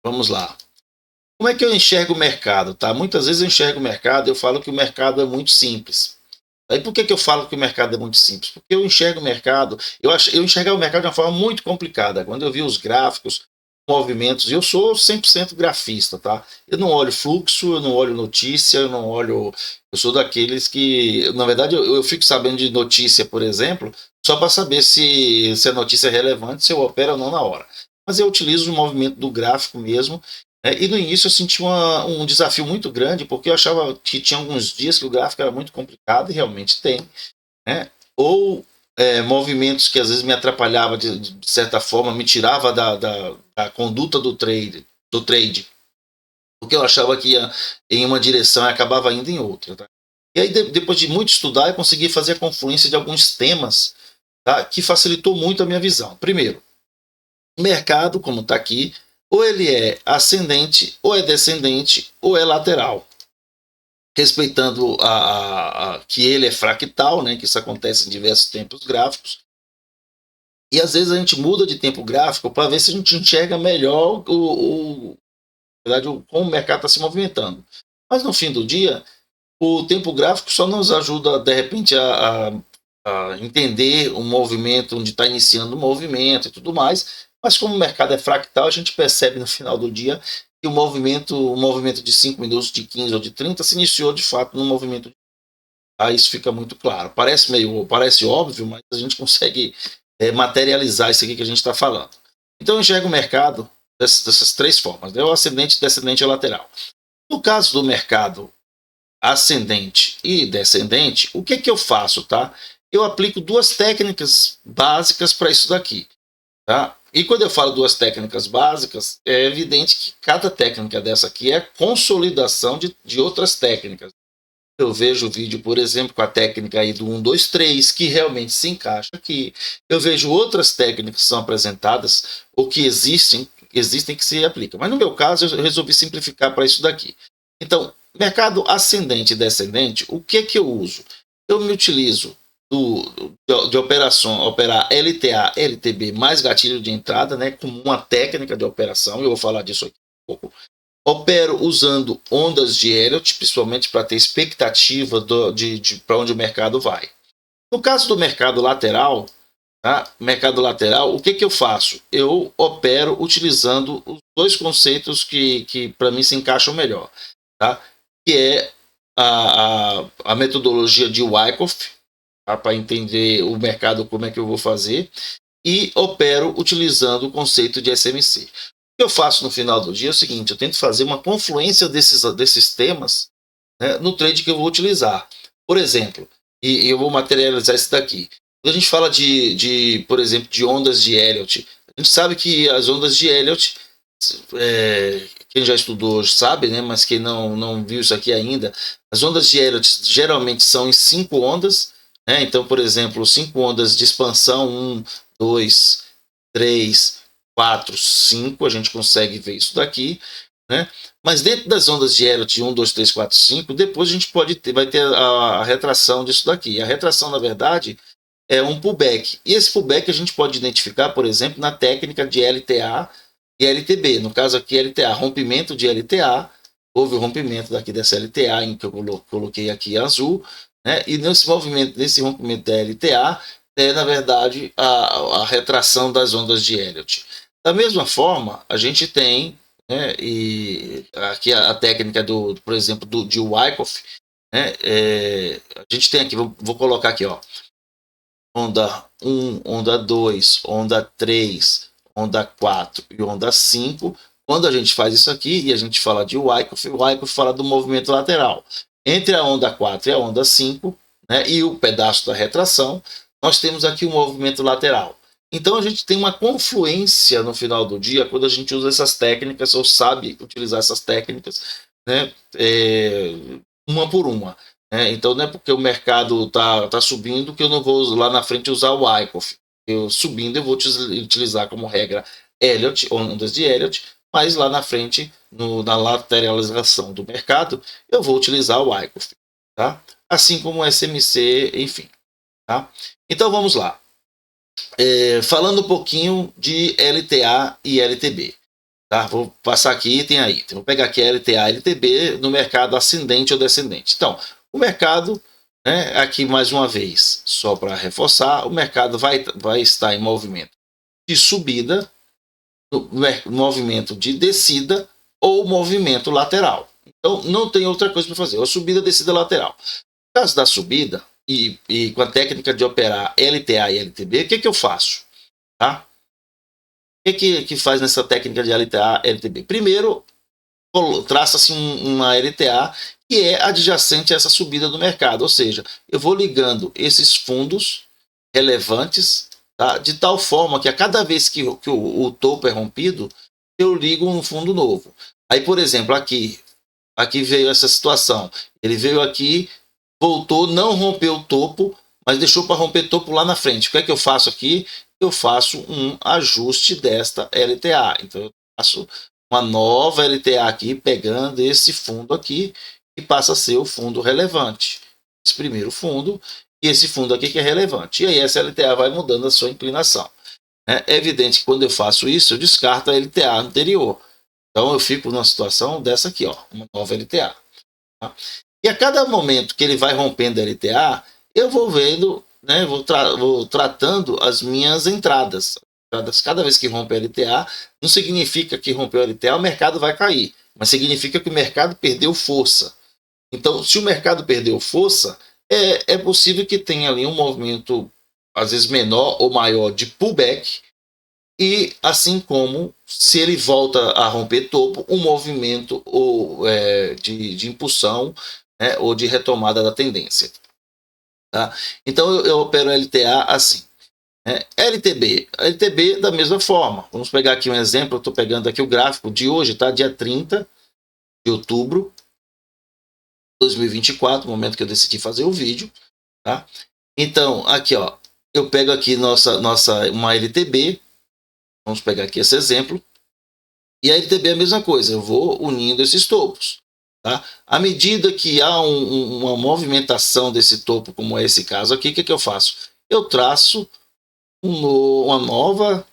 Vamos lá. Como é que eu enxergo o mercado, tá? Muitas vezes eu enxergo o mercado e eu falo que o mercado é muito simples. Aí por que eu falo que o mercado é muito simples? Porque eu enxergo o mercado, eu enxergava o mercado de uma forma muito complicada. Quando eu vi os gráficos, movimentos, eu sou 100% grafista, tá? Eu não olho fluxo, eu não olho notícia, eu não olho. Eu sou daqueles que, na verdade, eu fico sabendo de notícia, por exemplo, só para saber se a notícia é relevante, se eu opero ou não na hora. Mas eu utilizo o movimento do gráfico mesmo. E no início eu senti um desafio muito grande, porque eu achava que tinha alguns dias que o gráfico era muito complicado, e realmente tem, né? Ou movimentos que às vezes me atrapalhava de certa forma, me tirava da conduta do trade, porque eu achava que ia em uma direção e acabava indo em outra. Tá? E aí, depois de muito estudar, eu consegui fazer a confluência de alguns temas, tá? Que facilitou muito a minha visão. Primeiro, o mercado, como está aqui, ou ele é ascendente, ou é descendente, ou é lateral. Respeitando que ele é fractal, né, que isso acontece em diversos tempos gráficos, e às vezes a gente muda de tempo gráfico para ver se a gente enxerga melhor como o mercado está se movimentando. Mas no fim do dia, o tempo gráfico só nos ajuda, de repente, a entender o movimento, onde está iniciando o movimento e tudo mais, mas como o mercado é fractal, a gente percebe no final do dia que o movimento de 5 minutos, de 15 ou de 30 se iniciou de fato no movimento. Aí isso fica muito claro. Parece óbvio, mas a gente consegue materializar isso aqui que a gente está falando. Então eu enxergo o mercado dessas três formas, né? O ascendente, descendente e lateral. No caso do mercado ascendente e descendente, o que eu faço, tá? Eu aplico duas técnicas básicas para isso daqui, tá? E quando eu falo duas técnicas básicas, é evidente que cada técnica dessa aqui é consolidação de outras técnicas. Eu vejo o vídeo, por exemplo, com a técnica aí do 1, 2, 3, que realmente se encaixa aqui. Eu vejo outras técnicas que são apresentadas ou que existem que se aplicam. Mas no meu caso, eu resolvi simplificar para isso daqui. Então, mercado ascendente e descendente, o que eu uso? Eu me utilizo de operação, operar LTA, LTB mais gatilho de entrada, né, como uma técnica de operação. Eu vou falar disso aqui um pouco. Opero usando ondas de Elliott, principalmente para ter expectativa de para onde o mercado vai. No caso do mercado lateral, tá? Mercado lateral, o que eu faço? Eu opero utilizando os dois conceitos que para mim se encaixam melhor, tá? Que é a metodologia de Wyckoff, tá? Para entender o mercado, como é que eu vou fazer, e opero utilizando o conceito de SMC. O que eu faço no final do dia é o seguinte: eu tento fazer uma confluência desses temas, né, no trade que eu vou utilizar. Por exemplo, e eu vou materializar isso daqui. Quando a gente fala por exemplo, de ondas de Elliott, a gente sabe que as ondas de Elliott, quem já estudou hoje sabe, né, mas quem não viu isso aqui ainda, as ondas de Elliott geralmente são em 5 ondas. Né? Então, por exemplo, 5 ondas de expansão, 1, 2, 3, 4, 5, a gente consegue ver isso daqui, né? Mas dentro das ondas de Elliott 1, 2, 3, 4, 5, depois a gente vai ter a retração disso daqui. A retração, na verdade, é um pullback. E esse pullback a gente pode identificar, por exemplo, na técnica de LTA e LTB. No caso aqui, LTA, rompimento de LTA, houve o rompimento daqui dessa LTA, em que eu coloquei aqui azul, né? E nesse rompimento da LTA, na verdade, a retração das ondas de Elliott. Da mesma forma, a gente tem, né, e aqui a técnica por exemplo, de Wyckoff, né, a gente tem aqui, vou colocar aqui, ó, onda 1, onda 2, onda 3, onda 4 e onda 5. Quando a gente faz isso aqui e a gente fala de Wyckoff, o Wyckoff fala do movimento lateral. Entre a onda 4 e a onda 5, né, e o pedaço da retração, nós temos aqui o movimento lateral. Então a gente tem uma confluência no final do dia quando a gente usa essas técnicas ou sabe utilizar essas técnicas, né, uma por uma. Então não é porque o mercado tá subindo que eu não vou lá na frente usar o Wyckoff. Eu subindo eu vou utilizar como regra Elliott, ondas de Elliott, mas lá na frente, na lateralização do mercado, eu vou utilizar o Wyckoff. Tá? Assim como o SMC, enfim. Tá? Então vamos lá. Falando um pouquinho de LTA e LTB. Tá? Vou passar aqui, tem aí. Vou pegar aqui LTA, LTB no mercado ascendente ou descendente. Então, o mercado, né, aqui mais uma vez, só para reforçar, o mercado vai estar em movimento de subida, movimento de descida ou movimento lateral. Então, não tem outra coisa para fazer, ou subida, descida, lateral. No caso da subida, e com a técnica de operar LTA e LTB, o que eu faço? Tá? O que faz nessa técnica de LTA, LTB? Primeiro, traça-se uma LTA que é adjacente a essa subida do mercado, ou seja, eu vou ligando esses fundos relevantes, tá? De tal forma que a cada vez que o topo é rompido, eu ligo um fundo novo. Aí, por exemplo, aqui veio essa situação, ele veio aqui, voltou, não rompeu o topo, mas deixou para romper topo lá na frente. O que é que eu faço aqui? Eu faço um ajuste desta LTA. Então eu faço uma nova LTA aqui, pegando esse fundo aqui, e passa a ser o fundo relevante. Esse primeiro fundo, e esse fundo aqui que é relevante. E aí essa LTA vai mudando a sua inclinação. É evidente que quando eu faço isso, eu descarto a LTA anterior. Então eu fico numa situação dessa aqui, ó, uma nova LTA. Tá? E a cada momento que ele vai rompendo a LTA, eu vou vendo, né, vou tratando as minhas entradas. Cada vez que rompe a LTA, não significa que rompeu a LTA, o mercado vai cair, mas significa que o mercado perdeu força. Então, se o mercado perdeu força, é possível que tenha ali um movimento, às vezes menor ou maior, de pullback, e assim como se ele volta a romper topo, um movimento de impulsão, né, ou de retomada da tendência. Tá? Então eu opero LTA assim. LTB da mesma forma. Vamos pegar aqui um exemplo, eu estou pegando aqui o gráfico de hoje, tá? Dia 30 de outubro de 2024, momento que eu decidi fazer o vídeo. Tá? Então, aqui ó, eu pego aqui uma LTB, vamos pegar aqui esse exemplo, e a LTB é a mesma coisa, eu vou unindo esses topos. Tá? À medida que há uma movimentação desse topo, como é esse caso aqui, o que eu faço? Eu traço uma nova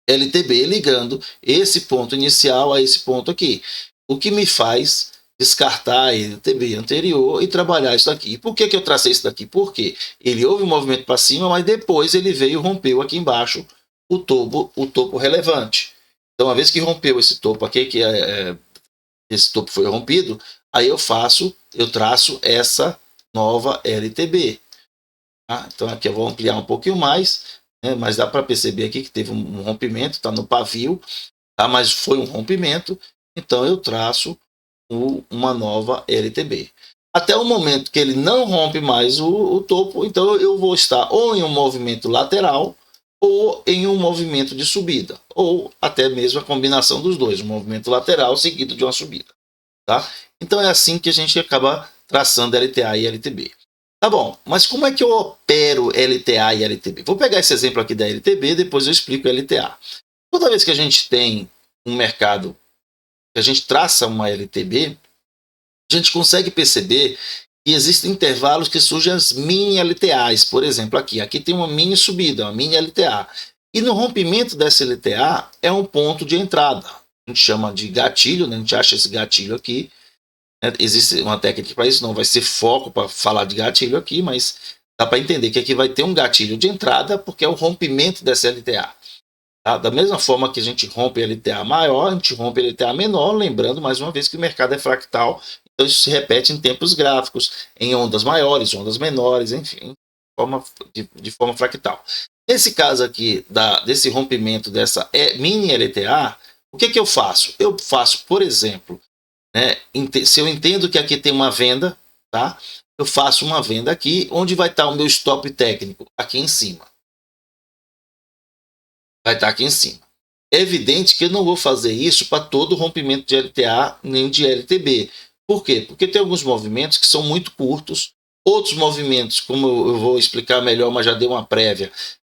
LTB ligando esse ponto inicial a esse ponto aqui. O que me faz descartar a LTB anterior e trabalhar isso daqui. E por que eu tracei isso daqui? Porque ele houve um movimento para cima, mas depois ele veio e rompeu aqui embaixo o topo relevante. Então, uma vez que rompeu esse topo aqui, esse topo foi rompido, aí eu traço essa nova LTB. Tá? Então aqui eu vou ampliar um pouquinho mais, né? Mas dá para perceber aqui que teve um rompimento, está no pavio, tá? Mas foi um rompimento, então eu traço uma nova LTB. Até o momento que ele não rompe mais o topo, então eu vou estar ou em um movimento lateral ou em um movimento de subida, ou até mesmo a combinação dos dois, um movimento lateral seguido de uma subida. Tá? Então é assim que a gente acaba traçando LTA e LTB. Tá bom, mas como é que eu opero LTA e LTB? Vou pegar esse exemplo aqui da LTB, depois eu explico LTA. Toda vez que a gente tem um mercado, que a gente traça uma LTB, a gente consegue perceber que existem intervalos que surgem as mini LTAs. Por exemplo, aqui tem uma mini subida, uma mini LTA. E no rompimento dessa LTA é um ponto de entrada. A gente chama de gatilho, né? A gente acha esse gatilho aqui. Existe uma técnica para isso, não vai ser foco para falar de gatilho aqui, mas dá para entender que aqui vai ter um gatilho de entrada, porque é o rompimento dessa LTA. Tá? Da mesma forma que a gente rompe a LTA maior, a gente rompe a LTA menor, lembrando mais uma vez que o mercado é fractal, então isso se repete em tempos gráficos, em ondas maiores, ondas menores, enfim, de forma fractal. Nesse caso aqui, desse rompimento dessa mini LTA, o que eu faço? Eu faço, por exemplo, né, se eu entendo que aqui tem uma venda, tá? Eu faço uma venda aqui, onde vai estar o meu stop técnico? Aqui em cima. Vai estar aqui em cima. É evidente que eu não vou fazer isso para todo rompimento de LTA nem de LTB. Por quê? Porque tem alguns movimentos que são muito curtos, outros movimentos, como eu vou explicar melhor, mas já dei uma prévia,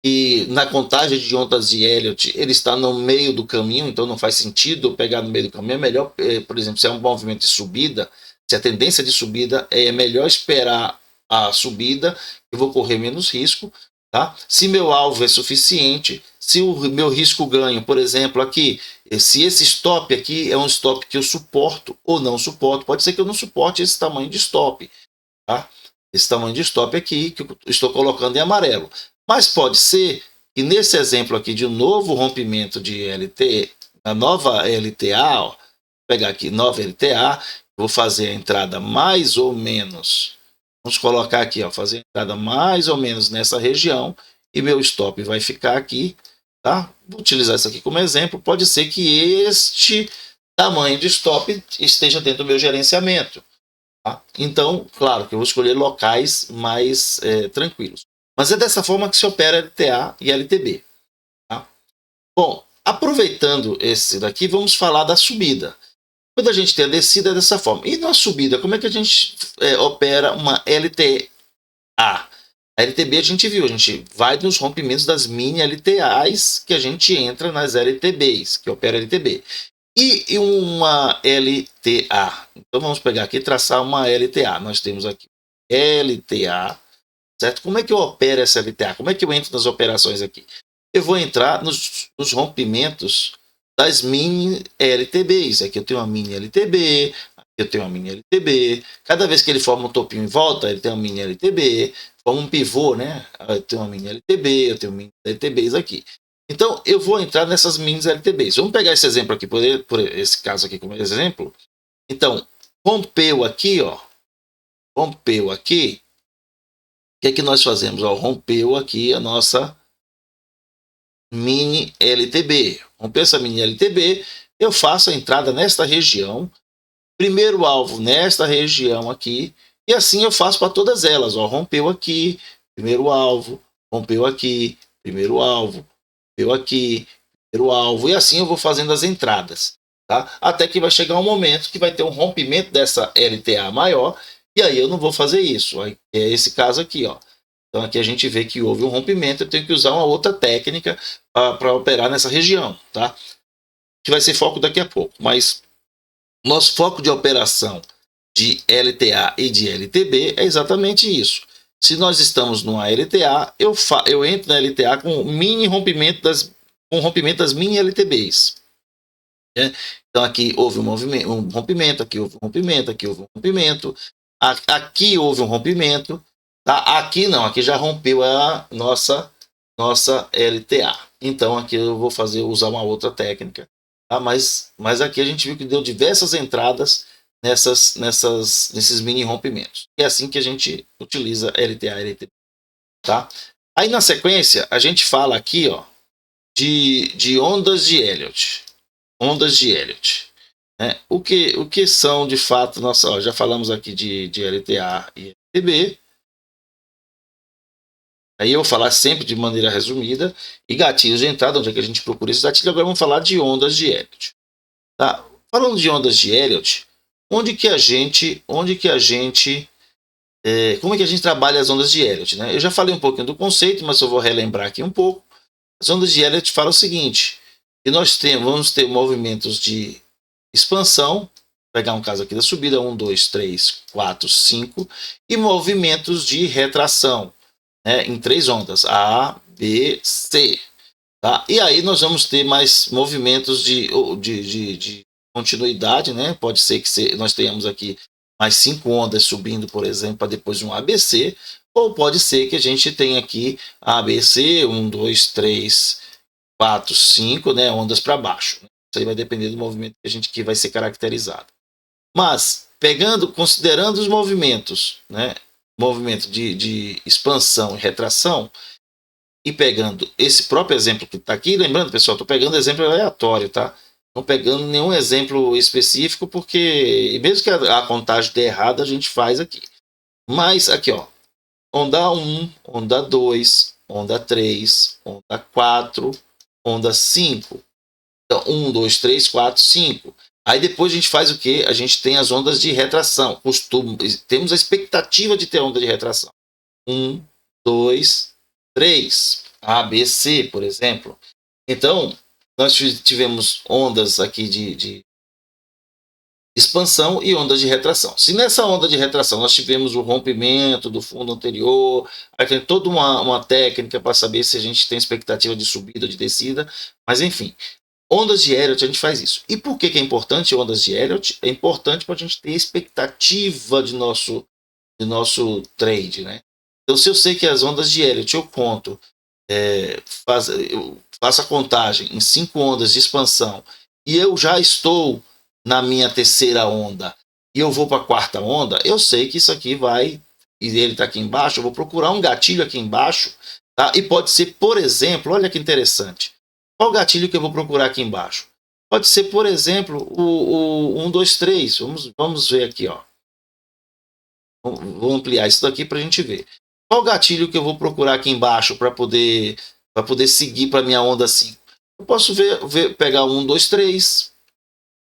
e na contagem de ondas de Elliott, ele está no meio do caminho, então não faz sentido eu pegar no meio do caminho. É melhor, por exemplo, se é um movimento de subida, se a tendência de subida, é melhor esperar a subida, eu vou correr menos risco. Tá? Se meu alvo é suficiente, se o meu risco ganho, por exemplo, aqui, se esse stop aqui é um stop que eu suporto ou não suporto, pode ser que eu não suporte esse tamanho de stop, tá? Esse tamanho de stop aqui que eu estou colocando em amarelo. Mas pode ser que nesse exemplo aqui de um novo rompimento de LT, a nova LTA, ó, vou pegar aqui nova LTA, vou fazer a entrada mais ou menos, vamos colocar aqui, ó, fazer a entrada mais ou menos nessa região e meu stop vai ficar aqui, tá? Vou utilizar isso aqui como exemplo, pode ser que este tamanho de stop esteja dentro do meu gerenciamento. Tá? Então, claro que eu vou escolher locais mais tranquilos. Mas é dessa forma que se opera LTA e LTB. Tá? Bom, aproveitando esse daqui, vamos falar da subida. Quando a gente tem a descida é dessa forma. E na subida, como é que a gente opera uma LTA? A LTB a gente viu, a gente vai nos rompimentos das mini LTAs que a gente entra nas LTBs, que opera LTB. E uma LTA. Então vamos pegar aqui e traçar uma LTA. Nós temos aqui LTA, certo? Como é que eu opero essa LTA? Como é que eu entro nas operações aqui? Eu vou entrar nos rompimentos das mini LTBs. Aqui eu tenho uma mini LTB, aqui eu tenho uma mini LTB. Cada vez que ele forma um topinho em volta, ele tem uma mini LTB. Forma um pivô, né? Eu tenho uma mini LTB, eu tenho mini LTBs aqui. Então, eu vou entrar nessas mini LTBs. Vamos pegar esse exemplo aqui, por esse caso aqui como exemplo. Então, rompeu aqui, ó. Rompeu aqui. O que é que nós fazemos? Ó, rompeu aqui a nossa mini LTB. Rompeu essa mini LTB, eu faço a entrada nesta região. Primeiro alvo nesta região aqui. E assim eu faço para todas elas. Ó, rompeu aqui, primeiro alvo. Rompeu aqui, primeiro alvo. Rompeu aqui, primeiro alvo. E assim eu vou fazendo as entradas. Tá? Até que vai chegar um momento que vai ter um rompimento dessa LTA maior. E aí eu não vou fazer isso. Aí é esse caso aqui, ó. Então aqui a gente vê que houve um rompimento, eu tenho que usar uma outra técnica para operar nessa região, tá? Que vai ser foco daqui a pouco. Mas nosso foco de operação de LTA e de LTB é exatamente isso. Se nós estamos numa LTA, eu entro na LTA com mini rompimento das mini LTBs. Né? Então aqui houve um rompimento, aqui houve um rompimento, aqui houve um rompimento, aqui houve um rompimento. Tá? Aqui não, aqui já rompeu a nossa LTA. Então aqui eu vou usar uma outra técnica. Tá? Mas aqui a gente viu que deu diversas entradas nesses mini rompimentos. É assim que a gente utiliza LTA e LTB. Tá? Aí na sequência a gente fala aqui, ó, de ondas de Elliott. Ondas de Elliott. Né? O que são de fato, já falamos aqui de LTA e LTB. Aí eu vou falar sempre de maneira resumida. E gatilhos de entrada, onde é que a gente procura esses gatilhos. Agora vamos falar de ondas de Elliott. Tá? Falando de ondas de Elliott, como é que a gente trabalha as ondas de Elliott? Né? Eu já falei um pouquinho do conceito, mas eu vou relembrar aqui um pouco. As ondas de Elliott falam o seguinte, que vamos ter movimentos de expansão, vou pegar um caso aqui da subida, 1, 2, 3, 4, 5, e movimentos de retração, né, em 3 ondas, A, B, C. Tá? E aí nós vamos ter mais movimentos de continuidade, né? Pode ser que nós tenhamos aqui mais 5 ondas subindo, por exemplo, para depois um ABC, ou pode ser que a gente tenha aqui ABC, 1, 2, 3, 4, 5, né? Ondas para baixo. Isso aí vai depender do movimento que vai ser caracterizado. Mas, considerando os movimentos, né? Movimento de expansão e retração, e pegando esse próprio exemplo que está aqui, lembrando, pessoal, estou pegando exemplo aleatório, tá? Não pegando nenhum exemplo específico, porque mesmo que a contagem dê errada, a gente faz aqui. Mas aqui, ó, onda 1, onda 2, onda 3, onda 4, onda 5. Então, 1, 2, 3, 4, 5. Aí depois a gente faz o quê? A gente tem as ondas de retração. Temos a expectativa de ter onda de retração. 1, 2, 3. A, B, C, por exemplo. Então, nós tivemos ondas aqui de expansão e ondas de retração. Se nessa onda de retração nós tivemos o rompimento do fundo anterior, aí tem toda uma técnica para saber se a gente tem expectativa de subida ou de descida, mas enfim, ondas de Elliott a gente faz isso. E por que é importante ondas de Elliott? É importante para a gente ter expectativa de nosso trade, né? Então, se eu sei que as ondas de Elliott eu conto, eu faço a contagem em 5 ondas de expansão e eu já estou na minha terceira onda e eu vou para a quarta onda, eu sei que isso aqui vai, e ele está aqui embaixo, eu vou procurar um gatilho aqui embaixo, tá? E pode ser, por exemplo, olha que interessante, qual gatilho que eu vou procurar aqui embaixo? Pode ser, por exemplo, o 1, 2, 3, vamos ver aqui, ó. Vou ampliar isso daqui para a gente ver. Qual gatilho que eu vou procurar aqui embaixo para poder seguir para minha onda 5? Eu posso pegar 1, 2, 3.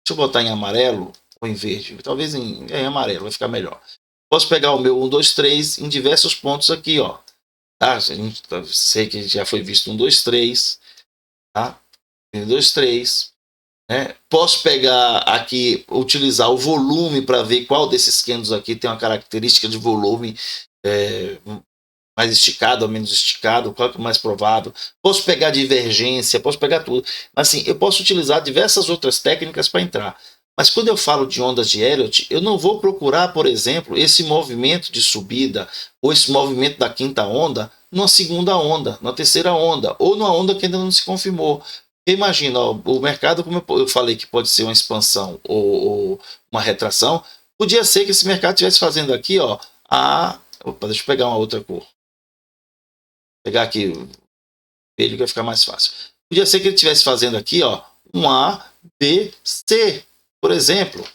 Deixa eu botar em amarelo ou em verde. Talvez em amarelo, vai ficar melhor. Posso pegar o meu 1, 2, 3 em diversos pontos aqui, ó. Tá? Sei que já foi visto 1, 2, 3. Tá? 1, 2, 3. Né? Posso pegar aqui, utilizar o volume para ver qual desses candles aqui tem uma característica de volume mais esticado ou menos esticado, qual que é mais provável. Posso pegar divergência, posso pegar tudo. Assim, eu posso utilizar diversas outras técnicas para entrar. Mas quando eu falo de ondas de Elliott, eu não vou procurar, por exemplo, esse movimento de subida ou esse movimento da quinta onda numa segunda onda, na terceira onda, ou numa onda que ainda não se confirmou. Imagina, ó, o mercado, como eu falei que pode ser uma expansão ou uma retração, podia ser que esse mercado estivesse fazendo aqui, ó, opa, deixa eu pegar uma outra cor. Vou pegar aqui o vermelho que vai ficar mais fácil. Podia ser que ele estivesse fazendo aqui, ó, um A, B, C, por exemplo,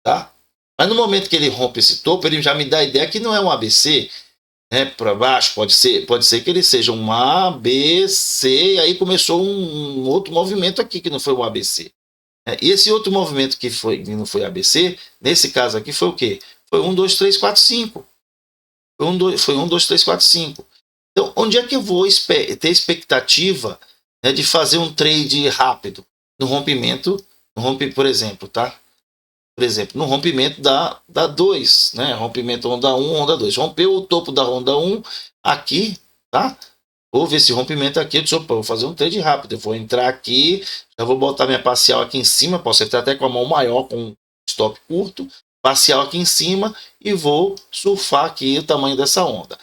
tá? Mas no momento que ele rompe esse topo, ele já me dá a ideia que não é um ABC, né, para baixo, pode ser que ele seja um A, B, C, e aí começou um outro movimento aqui que não foi o ABC. E esse outro movimento que não foi ABC, nesse caso aqui foi o quê? Foi 1, 2, 3, 4, 5. Foi 1, 2, 3, 4, 5. Então, onde é que eu vou ter expectativa, né, de fazer um trade rápido? No rompimento, por exemplo, tá? Por exemplo, no rompimento da 2, né? Rompimento onda 1, onda 2. Rompeu o topo da onda 1 aqui, tá? Houve esse rompimento aqui, eu disse, opa, vou fazer um trade rápido. Eu vou entrar aqui, já vou botar minha parcial aqui em cima, posso entrar até com a mão maior, com um stop curto, parcial aqui em cima e vou surfar aqui o tamanho dessa onda.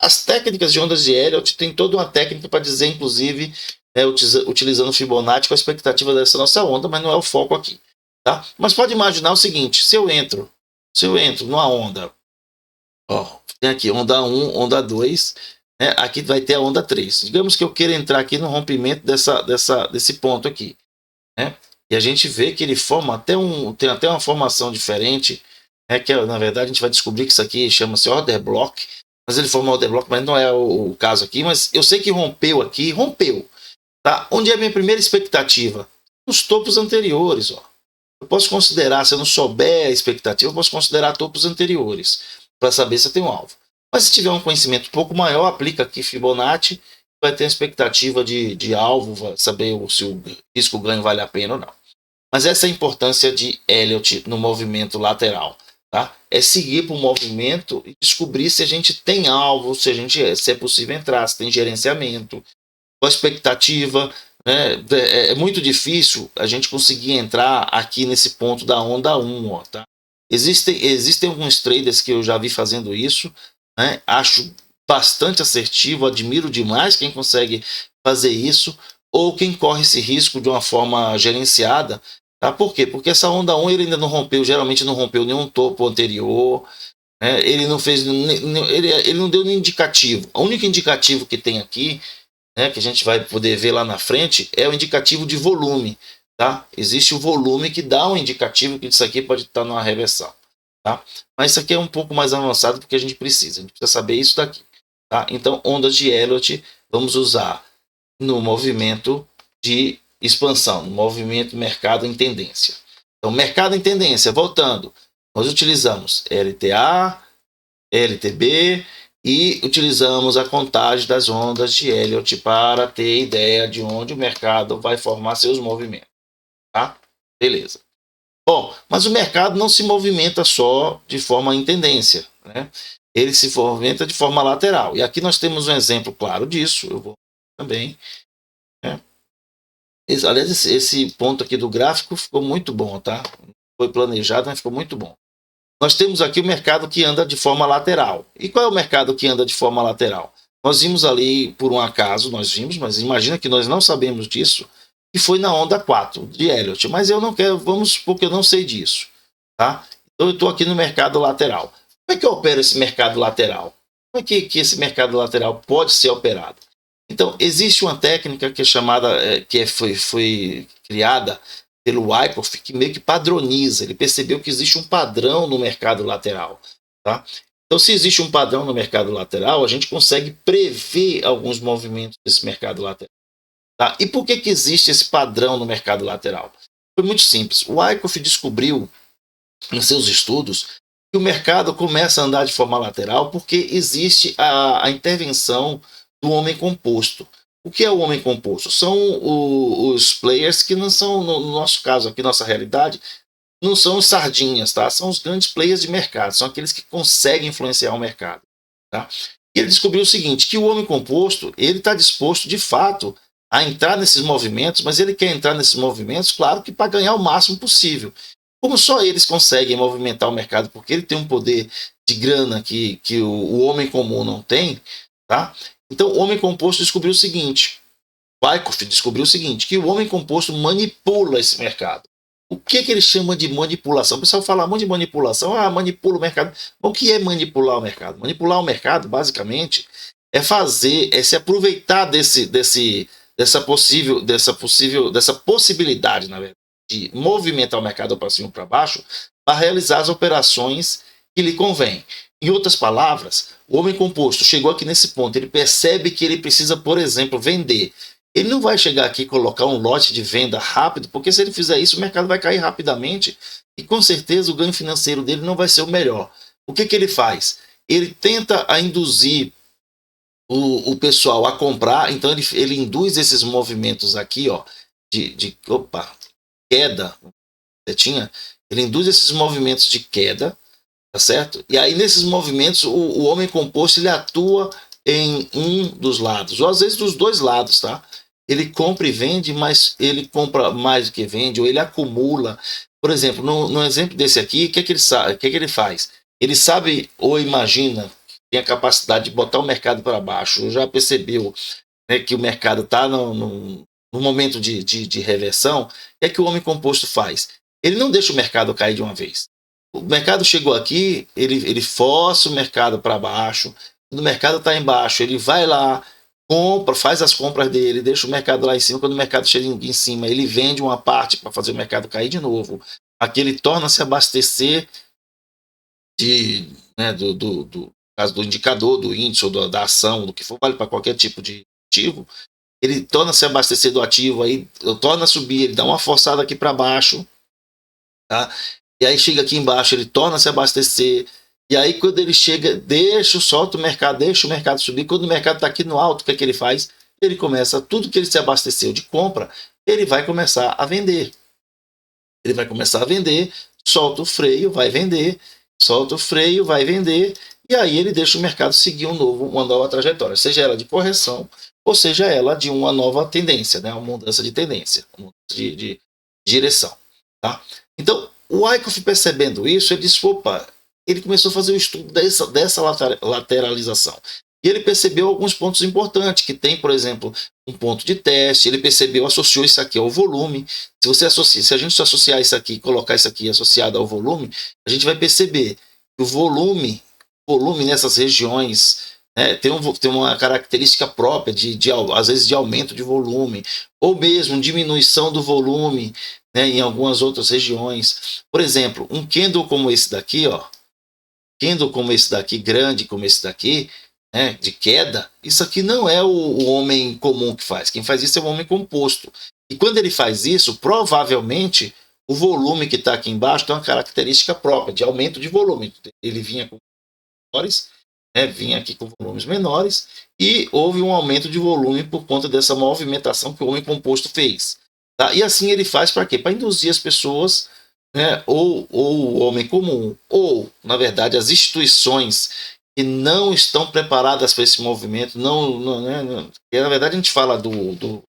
As técnicas de ondas de Elliott tem toda uma técnica para dizer, inclusive, utilizando Fibonacci com a expectativa dessa nossa onda, mas não é o foco aqui. Tá? Mas pode imaginar o seguinte, se eu entro numa onda, ó, tem aqui onda 1, onda 2, né? Aqui vai ter a onda 3. Digamos que eu queira entrar aqui no rompimento desse ponto aqui, né? E a gente vê que ele forma tem até uma formação diferente, né? Que na verdade a gente vai descobrir que isso aqui chama-se order block, mas ele forma order block, mas não é o caso aqui, mas eu sei que rompeu aqui, tá? Onde é a minha primeira expectativa? Nos topos anteriores, ó. Eu posso considerar, se eu não souber a expectativa, eu posso considerar topos anteriores para saber se eu tenho alvo. Mas se tiver um conhecimento um pouco maior, aplica aqui Fibonacci, vai ter a expectativa de alvo, vai saber se o risco-ganho vale a pena ou não. Mas essa é a importância de Elliott no movimento lateral. Tá? É seguir para o movimento e descobrir se a gente tem alvo, se é possível entrar, se tem gerenciamento, qual a expectativa. Né? É muito difícil a gente conseguir entrar aqui nesse ponto da onda 1. Ó, tá? Existem alguns traders que eu já vi fazendo isso, né? Acho bastante assertivo, admiro demais quem consegue fazer isso, ou quem corre esse risco de uma forma gerenciada. Tá? Por quê? Porque essa onda 1 ele ainda não rompeu, geralmente não rompeu nenhum topo anterior, né? Ele não fez, ele não deu nenhum indicativo. O único indicativo que tem aqui, né, que a gente vai poder ver lá na frente, é o indicativo de volume. Tá? Existe o volume que dá um indicativo que isso aqui pode estar numa reversão. Tá? Mas isso aqui é um pouco mais avançado porque a gente precisa saber isso daqui. Tá? Então, ondas de Elliott vamos usar no movimento de expansão, no movimento mercado em tendência. Então, mercado em tendência, voltando, nós utilizamos LTA, LTB, e utilizamos a contagem das ondas de Elliott para ter ideia de onde o mercado vai formar seus movimentos. Tá? Beleza. Bom, mas o mercado não se movimenta só de forma em tendência, né? Ele se movimenta de forma lateral. E aqui nós temos um exemplo claro disso. Eu vou também. Né? Aliás, esse ponto aqui do gráfico ficou muito bom, tá? Foi planejado, mas ficou muito bom. Nós temos aqui o mercado que anda de forma lateral. E qual é o mercado que anda de forma lateral? Nós vimos ali, por um acaso, nós vimos, mas imagina que nós não sabemos disso, que foi na onda 4 de Elliott. Mas eu não quero, vamos supor que eu não sei disso. Tá? Então eu estou aqui no mercado lateral. Como é que eu opero esse mercado lateral? Como é que esse mercado lateral pode ser operado? Então, existe uma técnica que é chamada, foi criada pelo Wyckoff, que meio que padroniza. Ele percebeu que existe um padrão no mercado lateral. Tá? Então, se existe um padrão no mercado lateral, a gente consegue prever alguns movimentos desse mercado lateral. Tá? E por que existe esse padrão no mercado lateral? Foi muito simples. O Wyckoff descobriu, em seus estudos, que o mercado começa a andar de forma lateral porque existe a intervenção do homem composto. O que é o homem composto? São os players que não são, no nosso caso aqui, nossa realidade, não são os sardinhas, tá? São os grandes players de mercado, são aqueles que conseguem influenciar o mercado. Tá? E ele descobriu o seguinte, que o homem composto, ele está disposto, de fato, a entrar nesses movimentos, mas ele quer entrar nesses movimentos, claro que para ganhar o máximo possível. Como só eles conseguem movimentar o mercado, porque ele tem um poder de grana que o homem comum não tem, tá? Então o homem composto descobriu o seguinte, Wyckoff descobriu o seguinte, que o homem composto manipula esse mercado. O que ele chama de manipulação? O pessoal fala muito de manipulação, manipula o mercado. O que é manipular o mercado? Manipular o mercado, basicamente, é se aproveitar dessa possibilidade, na verdade, de movimentar o mercado para cima ou para baixo, para realizar as operações que lhe convém. Em outras palavras, o homem composto chegou aqui nesse ponto, ele percebe que ele precisa, por exemplo, vender. Ele não vai chegar aqui e colocar um lote de venda rápido, porque se ele fizer isso, o mercado vai cair rapidamente e com certeza o ganho financeiro dele não vai ser o melhor. O que ele faz? Ele tenta induzir o pessoal a comprar, então ele induz esses movimentos aqui, ó, de queda, ele induz esses movimentos de queda, tá certo? E aí nesses movimentos o homem composto ele atua em um dos lados, ou às vezes dos dois lados, tá? Ele compra e vende, mas ele compra mais do que vende, ou ele acumula. Por exemplo, no exemplo desse aqui, o que ele faz? Ele sabe ou imagina, tem a capacidade de botar o mercado para baixo, já percebeu, né, que o mercado está no momento de reversão. O que é que o homem composto faz? Ele não deixa o mercado cair de uma vez. O mercado chegou aqui, ele força o mercado para baixo. Quando o mercado está embaixo, ele vai lá, compra, faz as compras dele, deixa o mercado lá em cima. Quando o mercado chega em cima, ele vende uma parte para fazer o mercado cair de novo. Aqui ele torna-se abastecer do caso do indicador, do índice ou da ação, do que for, vale para qualquer tipo de ativo. Ele torna-se abastecer do ativo, aí torna a subir, ele dá uma forçada aqui para baixo, tá? E aí chega aqui embaixo, ele torna-se abastecer. E aí quando ele chega, solta o mercado, deixa o mercado subir. Quando o mercado está aqui no alto, o que é que ele faz? Ele começa, tudo que ele se abasteceu de compra, ele vai começar a vender. Ele vai começar a vender, solta o freio, vai vender, solta o freio, vai vender, e aí ele deixa o mercado seguir uma nova trajetória, seja ela de correção, ou seja ela de uma nova tendência, né? Uma mudança de tendência, uma mudança de direção. Tá? Então, o Wyckoff, percebendo isso, ele disse, ele começou a fazer o estudo dessa lateralização. E ele percebeu alguns pontos importantes, que tem, por exemplo, um ponto de teste, ele associou isso aqui ao volume. Se a gente associar isso aqui, colocar isso aqui associado ao volume, a gente vai perceber que o volume nessas regiões, né, tem uma característica própria, às vezes de aumento de volume, ou mesmo diminuição do volume, né, em algumas outras regiões. Por exemplo, um candle como esse daqui, grande como esse daqui, né, de queda, isso aqui não é o homem comum que faz. Quem faz isso é o homem composto. E quando ele faz isso, provavelmente o volume que está aqui embaixo tem uma característica própria de aumento de volume. Ele vinha com menores, né, vinha aqui com volumes menores, e houve um aumento de volume por conta dessa movimentação que o homem composto fez. Tá? E assim ele faz para quê? Para induzir as pessoas né, ou o homem comum, ou, na verdade, as instituições que não estão preparadas para esse movimento, porque, na verdade, a gente fala do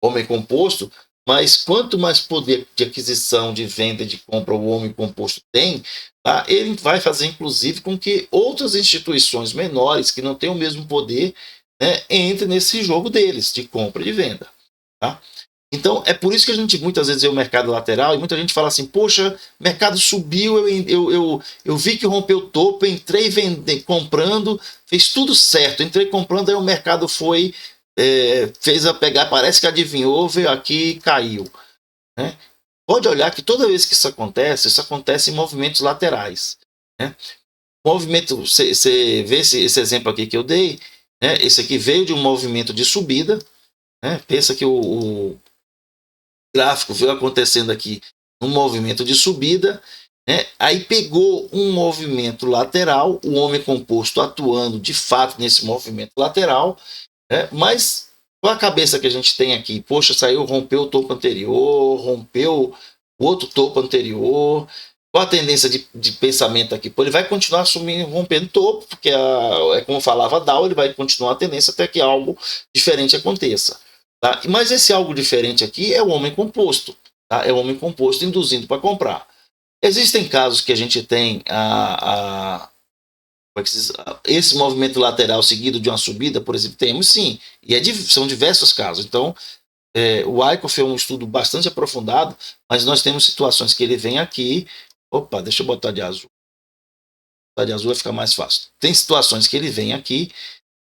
homem composto, mas quanto mais poder de aquisição, de venda, de compra o homem composto tem, tá, ele vai fazer, inclusive, com que outras instituições menores, que não têm o mesmo poder, né, entrem nesse jogo deles, de compra e de venda. Tá? Então, é por isso que a gente muitas vezes vê o mercado lateral e muita gente fala assim: poxa, mercado subiu, eu vi que rompeu o topo, entrei comprando, fez tudo certo, entrei comprando, aí o mercado foi, fez a pegar, parece que adivinhou, veio aqui e caiu. Né? Pode olhar que toda vez que isso acontece em movimentos laterais. Né? Movimento, você vê esse exemplo aqui que eu dei, né? Esse aqui veio de um movimento de subida. Né? Pensa que o gráfico veio acontecendo aqui um movimento de subida, né? Aí pegou um movimento lateral, o homem composto atuando de fato nesse movimento lateral, né? Mas com a cabeça que a gente tem aqui, poxa, saiu, rompeu o topo anterior, rompeu o outro topo anterior, com a tendência de pensamento aqui, pô, ele vai continuar subindo, rompendo topo, porque é como falava Dow, ele vai continuar a tendência até que algo diferente aconteça. Tá? Mas esse algo diferente aqui é o homem composto. Tá? É o homem composto induzindo para comprar. Existem casos que a gente tem esse movimento lateral seguido de uma subida, por exemplo, temos sim, e são diversos casos. Então, o Wyckoff é um estudo bastante aprofundado, mas nós temos situações que ele vem aqui. Opa, deixa eu botar de azul. Botar de azul vai ficar mais fácil. Tem situações que ele vem aqui,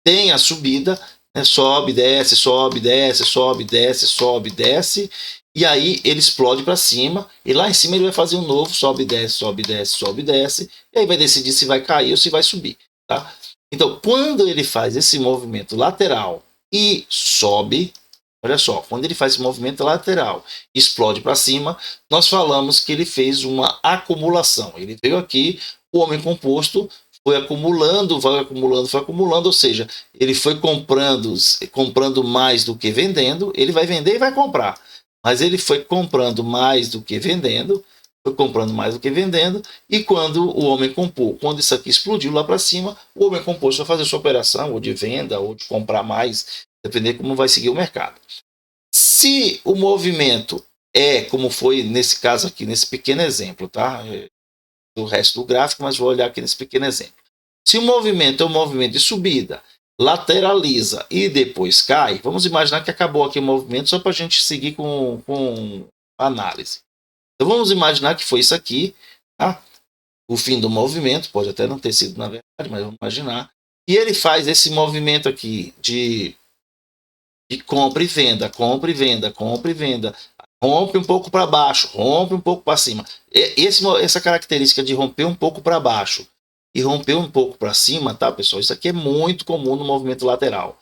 tem a subida, né, sobe, desce, sobe, desce, sobe, desce, sobe, desce, e aí ele explode para cima, e lá em cima ele vai fazer um novo, sobe, desce, sobe, desce, sobe, desce, e aí vai decidir se vai cair ou se vai subir. Tá? Então, quando ele faz esse movimento lateral e sobe, olha só, quando ele faz esse movimento lateral e explode para cima, nós falamos que ele fez uma acumulação. Ele veio aqui, o homem composto foi acumulando, vai acumulando, foi acumulando, ou seja, ele foi comprando mais do que vendendo, ele vai vender e vai comprar. Mas ele foi comprando mais do que vendendo, foi comprando mais do que vendendo, e quando o homem comprou, quando isso aqui explodiu lá para cima, o homem composto vai fazer sua operação, ou de venda, ou de comprar mais, dependendo como vai seguir o mercado. Se o movimento como foi nesse caso aqui, nesse pequeno exemplo, tá? Do resto do gráfico, mas vou olhar aqui nesse pequeno exemplo. Se o movimento é um movimento de subida, lateraliza e depois cai, vamos imaginar que acabou aqui o movimento só para a gente seguir com análise. Então vamos imaginar que foi isso aqui, tá? O fim do movimento, pode até não ter sido na verdade, mas vamos imaginar. E ele faz esse movimento aqui de compra e venda, compra e venda, compra e venda. Rompe um pouco para baixo, rompe um pouco para cima. Essa característica de romper um pouco para baixo e romper um pouco para cima, tá, pessoal? Isso aqui é muito comum no movimento lateral.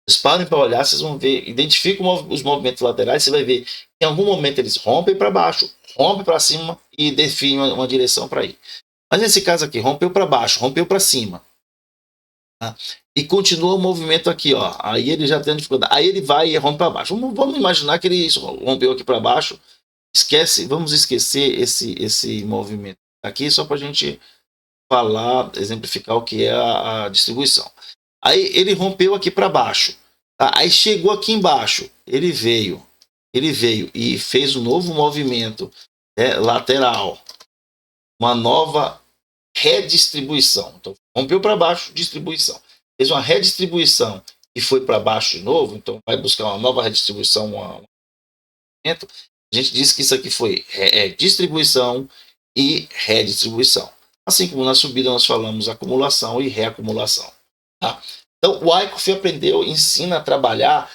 Vocês parem para olhar, vocês vão ver, identificam os movimentos laterais, você vai ver que em algum momento eles rompem para baixo, rompem para cima e definem uma direção para ir. Mas nesse caso aqui, rompeu para baixo, rompeu para cima. Tá? E continua o movimento aqui, ó. Aí ele já tem dificuldade. Aí ele vai e rompe para baixo. Vamos imaginar que ele rompeu aqui para baixo. Vamos esquecer esse movimento aqui só para a gente falar, exemplificar o que é a distribuição. Aí ele rompeu aqui para baixo. Tá? Aí chegou aqui embaixo. Ele veio e fez um novo movimento lateral. Uma nova redistribuição. Então, rompeu para baixo, distribuição. Fez uma redistribuição e foi para baixo de novo, então vai buscar uma nova redistribuição. A gente disse que isso aqui foi distribuição e redistribuição. Assim como na subida nós falamos acumulação e reacumulação. Tá? Então, o Wyckoff ensina a trabalhar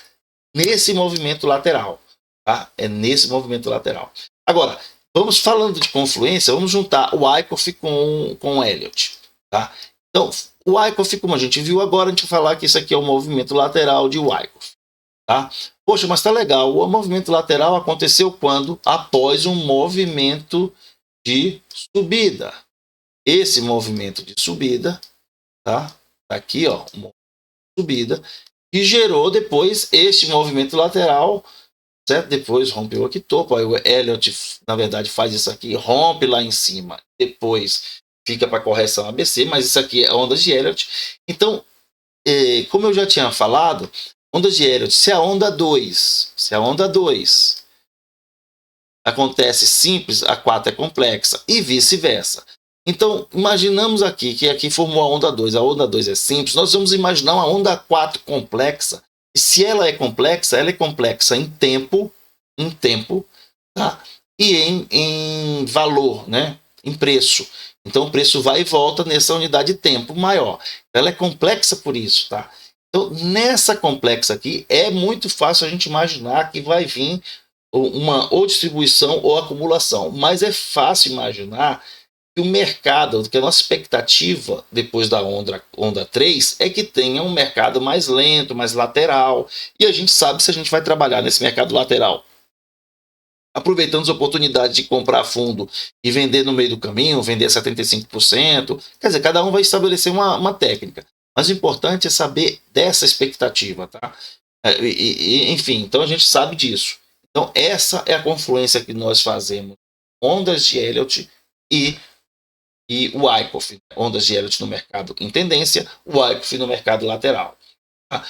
nesse movimento lateral. Tá? É nesse movimento lateral. Agora, vamos falando de confluência, vamos juntar o Wyckoff com o Elliott. Tá? Então, o Wyckoff, como a gente viu agora, a gente vai falar que isso aqui é o movimento lateral de Wyckoff. Tá? Poxa, mas tá legal. O movimento lateral aconteceu quando? Após um movimento de subida. Esse movimento de subida, tá? Aqui, ó, subida, e gerou depois este movimento lateral certo? Depois rompeu aqui topo, aí o Elliott, na verdade, faz isso aqui, rompe lá em cima, depois fica para correção ABC, mas isso aqui é ondas de Elliott. Então, como eu já tinha falado, ondas de Elliott, se a onda 2 acontece simples, a 4 é complexa, e vice-versa. Então, imaginamos aqui que aqui formou a onda 2 é simples, nós vamos imaginar uma onda 4 complexa, e se ela é complexa em tempo, tá? E em valor, né? Em preço. Então, o preço vai e volta nessa unidade de tempo maior. Ela é complexa por isso, tá? Então, nessa complexa aqui, é muito fácil a gente imaginar que vai vir uma ou distribuição ou acumulação, mas é fácil imaginar que o mercado, que a nossa expectativa depois da onda 3 é que tenha um mercado mais lento, mais lateral, e a gente sabe se a gente vai trabalhar nesse mercado lateral aproveitando as oportunidades de comprar fundo e vender no meio do caminho, vender 75%. Quer dizer, cada um vai estabelecer uma técnica. Mas o importante é saber dessa expectativa, tá? Enfim, então a gente sabe disso. Então essa é a confluência que nós fazemos. Ondas de Elliott e o Wyckoff. Ondas de Elliott no mercado em tendência, o Wyckoff no mercado lateral. Tá?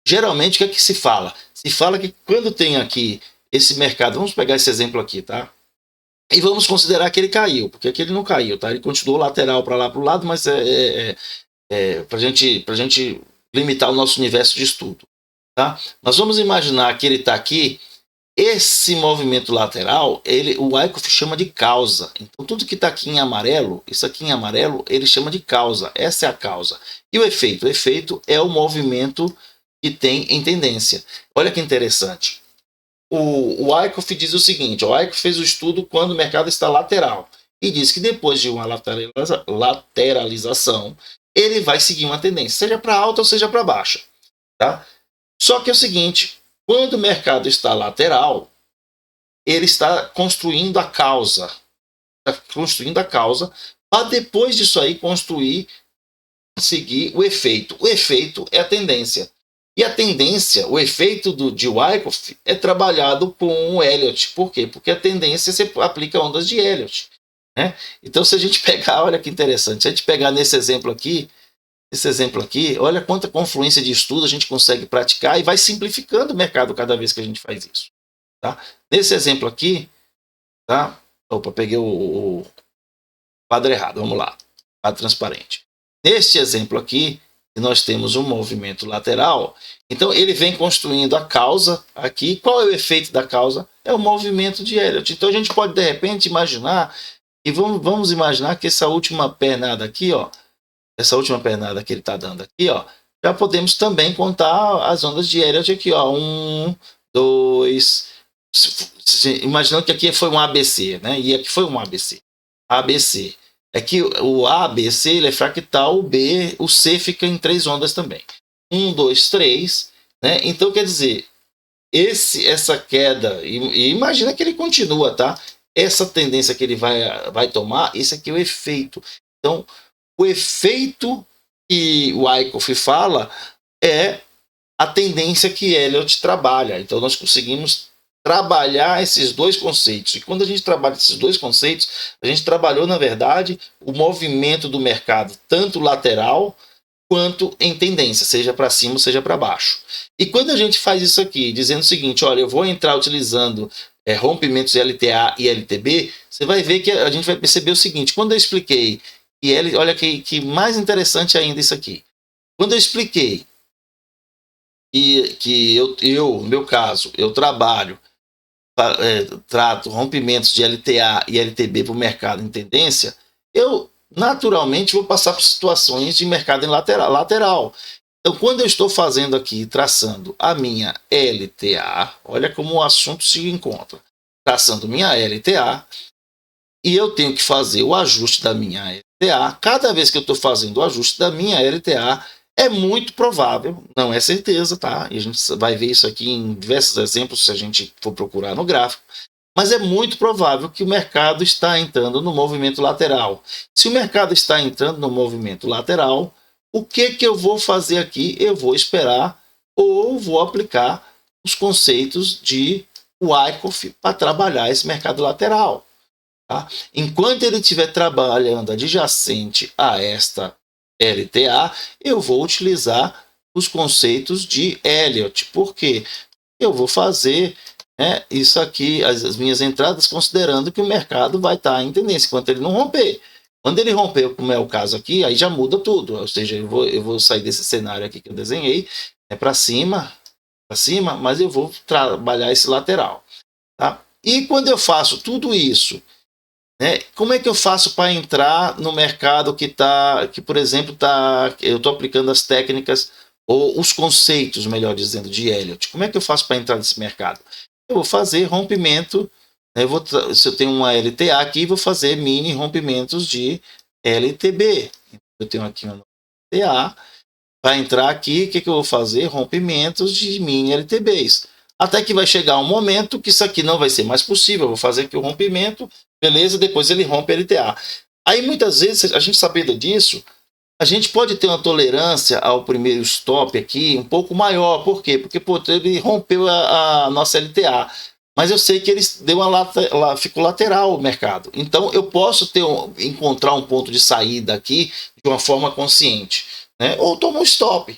Geralmente, o que é que se fala? Se fala que quando tem aqui esse mercado, vamos pegar esse exemplo aqui, tá? E vamos considerar que ele caiu, porque aqui ele não caiu, tá? Ele continuou lateral para lá para o lado, mas para gente limitar o nosso universo de estudo, tá? Nós vamos imaginar que ele está aqui, esse movimento lateral, o Wyckoff chama de causa. Então tudo que está aqui em amarelo, isso aqui em amarelo, ele chama de causa. Essa é a causa. E o efeito? O efeito é o movimento que tem em tendência. Olha que interessante. O Wyckoff diz o seguinte: o Wyckoff fez o estudo quando o mercado está lateral e diz que depois de uma lateralização ele vai seguir uma tendência, seja para alta ou seja para baixa, tá? Só que é o seguinte, quando o mercado está lateral, ele está construindo a causa, para depois disso aí seguir o efeito. O efeito é a tendência. E a tendência, o efeito de Wyckoff é trabalhado com o Elliott. Por quê? Porque a tendência você aplica ondas de Elliott, né? Então, se a gente pegar, olha que interessante, se a gente pegar nesse exemplo aqui, olha quanta confluência de estudo a gente consegue praticar e vai simplificando o mercado cada vez que a gente faz isso. Tá? Nesse exemplo aqui, tá? Opa, peguei o quadro errado, vamos lá, quadro transparente. Neste exemplo aqui, nós temos um movimento lateral, então ele vem construindo a causa aqui. Qual é o efeito da causa? É o movimento de Elliott. Então a gente pode de repente imaginar, e vamos imaginar que essa última pernada aqui, ó, essa última pernada que ele está dando aqui, ó, já podemos também contar as ondas de Elliott aqui, ó, 1, 2, imaginando que aqui foi um ABC, né? E aqui foi um ABC. ABC. É que o A, B, C ele é fractal, o C fica em 3 ondas também. 1, 2, 3. Né? Então, quer dizer, essa queda, e imagina que ele continua, tá? Essa tendência que ele vai tomar, esse aqui é o efeito. Então, o efeito que o Wyckoff fala é a tendência que Elliott trabalha. Então, nós conseguimos trabalhar esses dois conceitos. E quando a gente trabalha esses dois conceitos, a gente trabalhou, na verdade, o movimento do mercado, tanto lateral quanto em tendência, seja para cima ou seja para baixo. E quando a gente faz isso aqui, dizendo o seguinte, olha, eu vou entrar utilizando rompimentos LTA e LTB, você vai ver que a gente vai perceber o seguinte, quando eu expliquei, olha que mais interessante ainda isso aqui, quando eu expliquei que no meu caso, eu trato rompimentos de LTA e LTB para o mercado em tendência, eu naturalmente vou passar por situações de mercado em lateral. Então, quando eu estou fazendo aqui, traçando a minha LTA, olha como o assunto se encontra. Traçando minha LTA, e eu tenho que fazer o ajuste da minha LTA. Cada vez que eu estou fazendo o ajuste da minha LTA, é muito provável, não é certeza, tá? E a gente vai ver isso aqui em diversos exemplos se a gente for procurar no gráfico. Mas é muito provável que o mercado está entrando no movimento lateral. Se o mercado está entrando no movimento lateral, o que eu vou fazer aqui? Eu vou esperar ou vou aplicar os conceitos de o Wyckoff para trabalhar esse mercado lateral. Tá? Enquanto ele estiver trabalhando adjacente a esta LTA, eu vou utilizar os conceitos de Elliott. Por quê? Eu vou fazer, né, isso aqui, as minhas entradas, considerando que o mercado vai estar em tendência, enquanto ele não romper. Quando ele romper, como é o caso aqui, aí já muda tudo. Ou seja, eu vou sair desse cenário aqui que eu desenhei, para cima, mas eu vou trabalhar esse lateral. Tá? E quando eu faço tudo isso, né, como é que eu faço para entrar no mercado que por exemplo, eu estou aplicando as técnicas ou os conceitos, melhor dizendo, de Elliott? Como é que eu faço para entrar nesse mercado? Eu vou fazer rompimento, né, se eu tenho uma LTA aqui, vou fazer mini rompimentos de LTB. Eu tenho aqui uma LTA, para entrar aqui, o que eu vou fazer? Rompimentos de mini LTBs. Até que vai chegar um momento que isso aqui não vai ser mais possível. Eu vou fazer aqui o rompimento, beleza, depois ele rompe LTA. Aí muitas vezes, a gente sabendo disso, a gente pode ter uma tolerância ao primeiro stop aqui um pouco maior. Por quê? Porque ele rompeu a nossa LTA. Mas eu sei que ele deu ficou lateral o mercado. Então eu posso encontrar um ponto de saída aqui de uma forma consciente, né? Ou tomar um stop.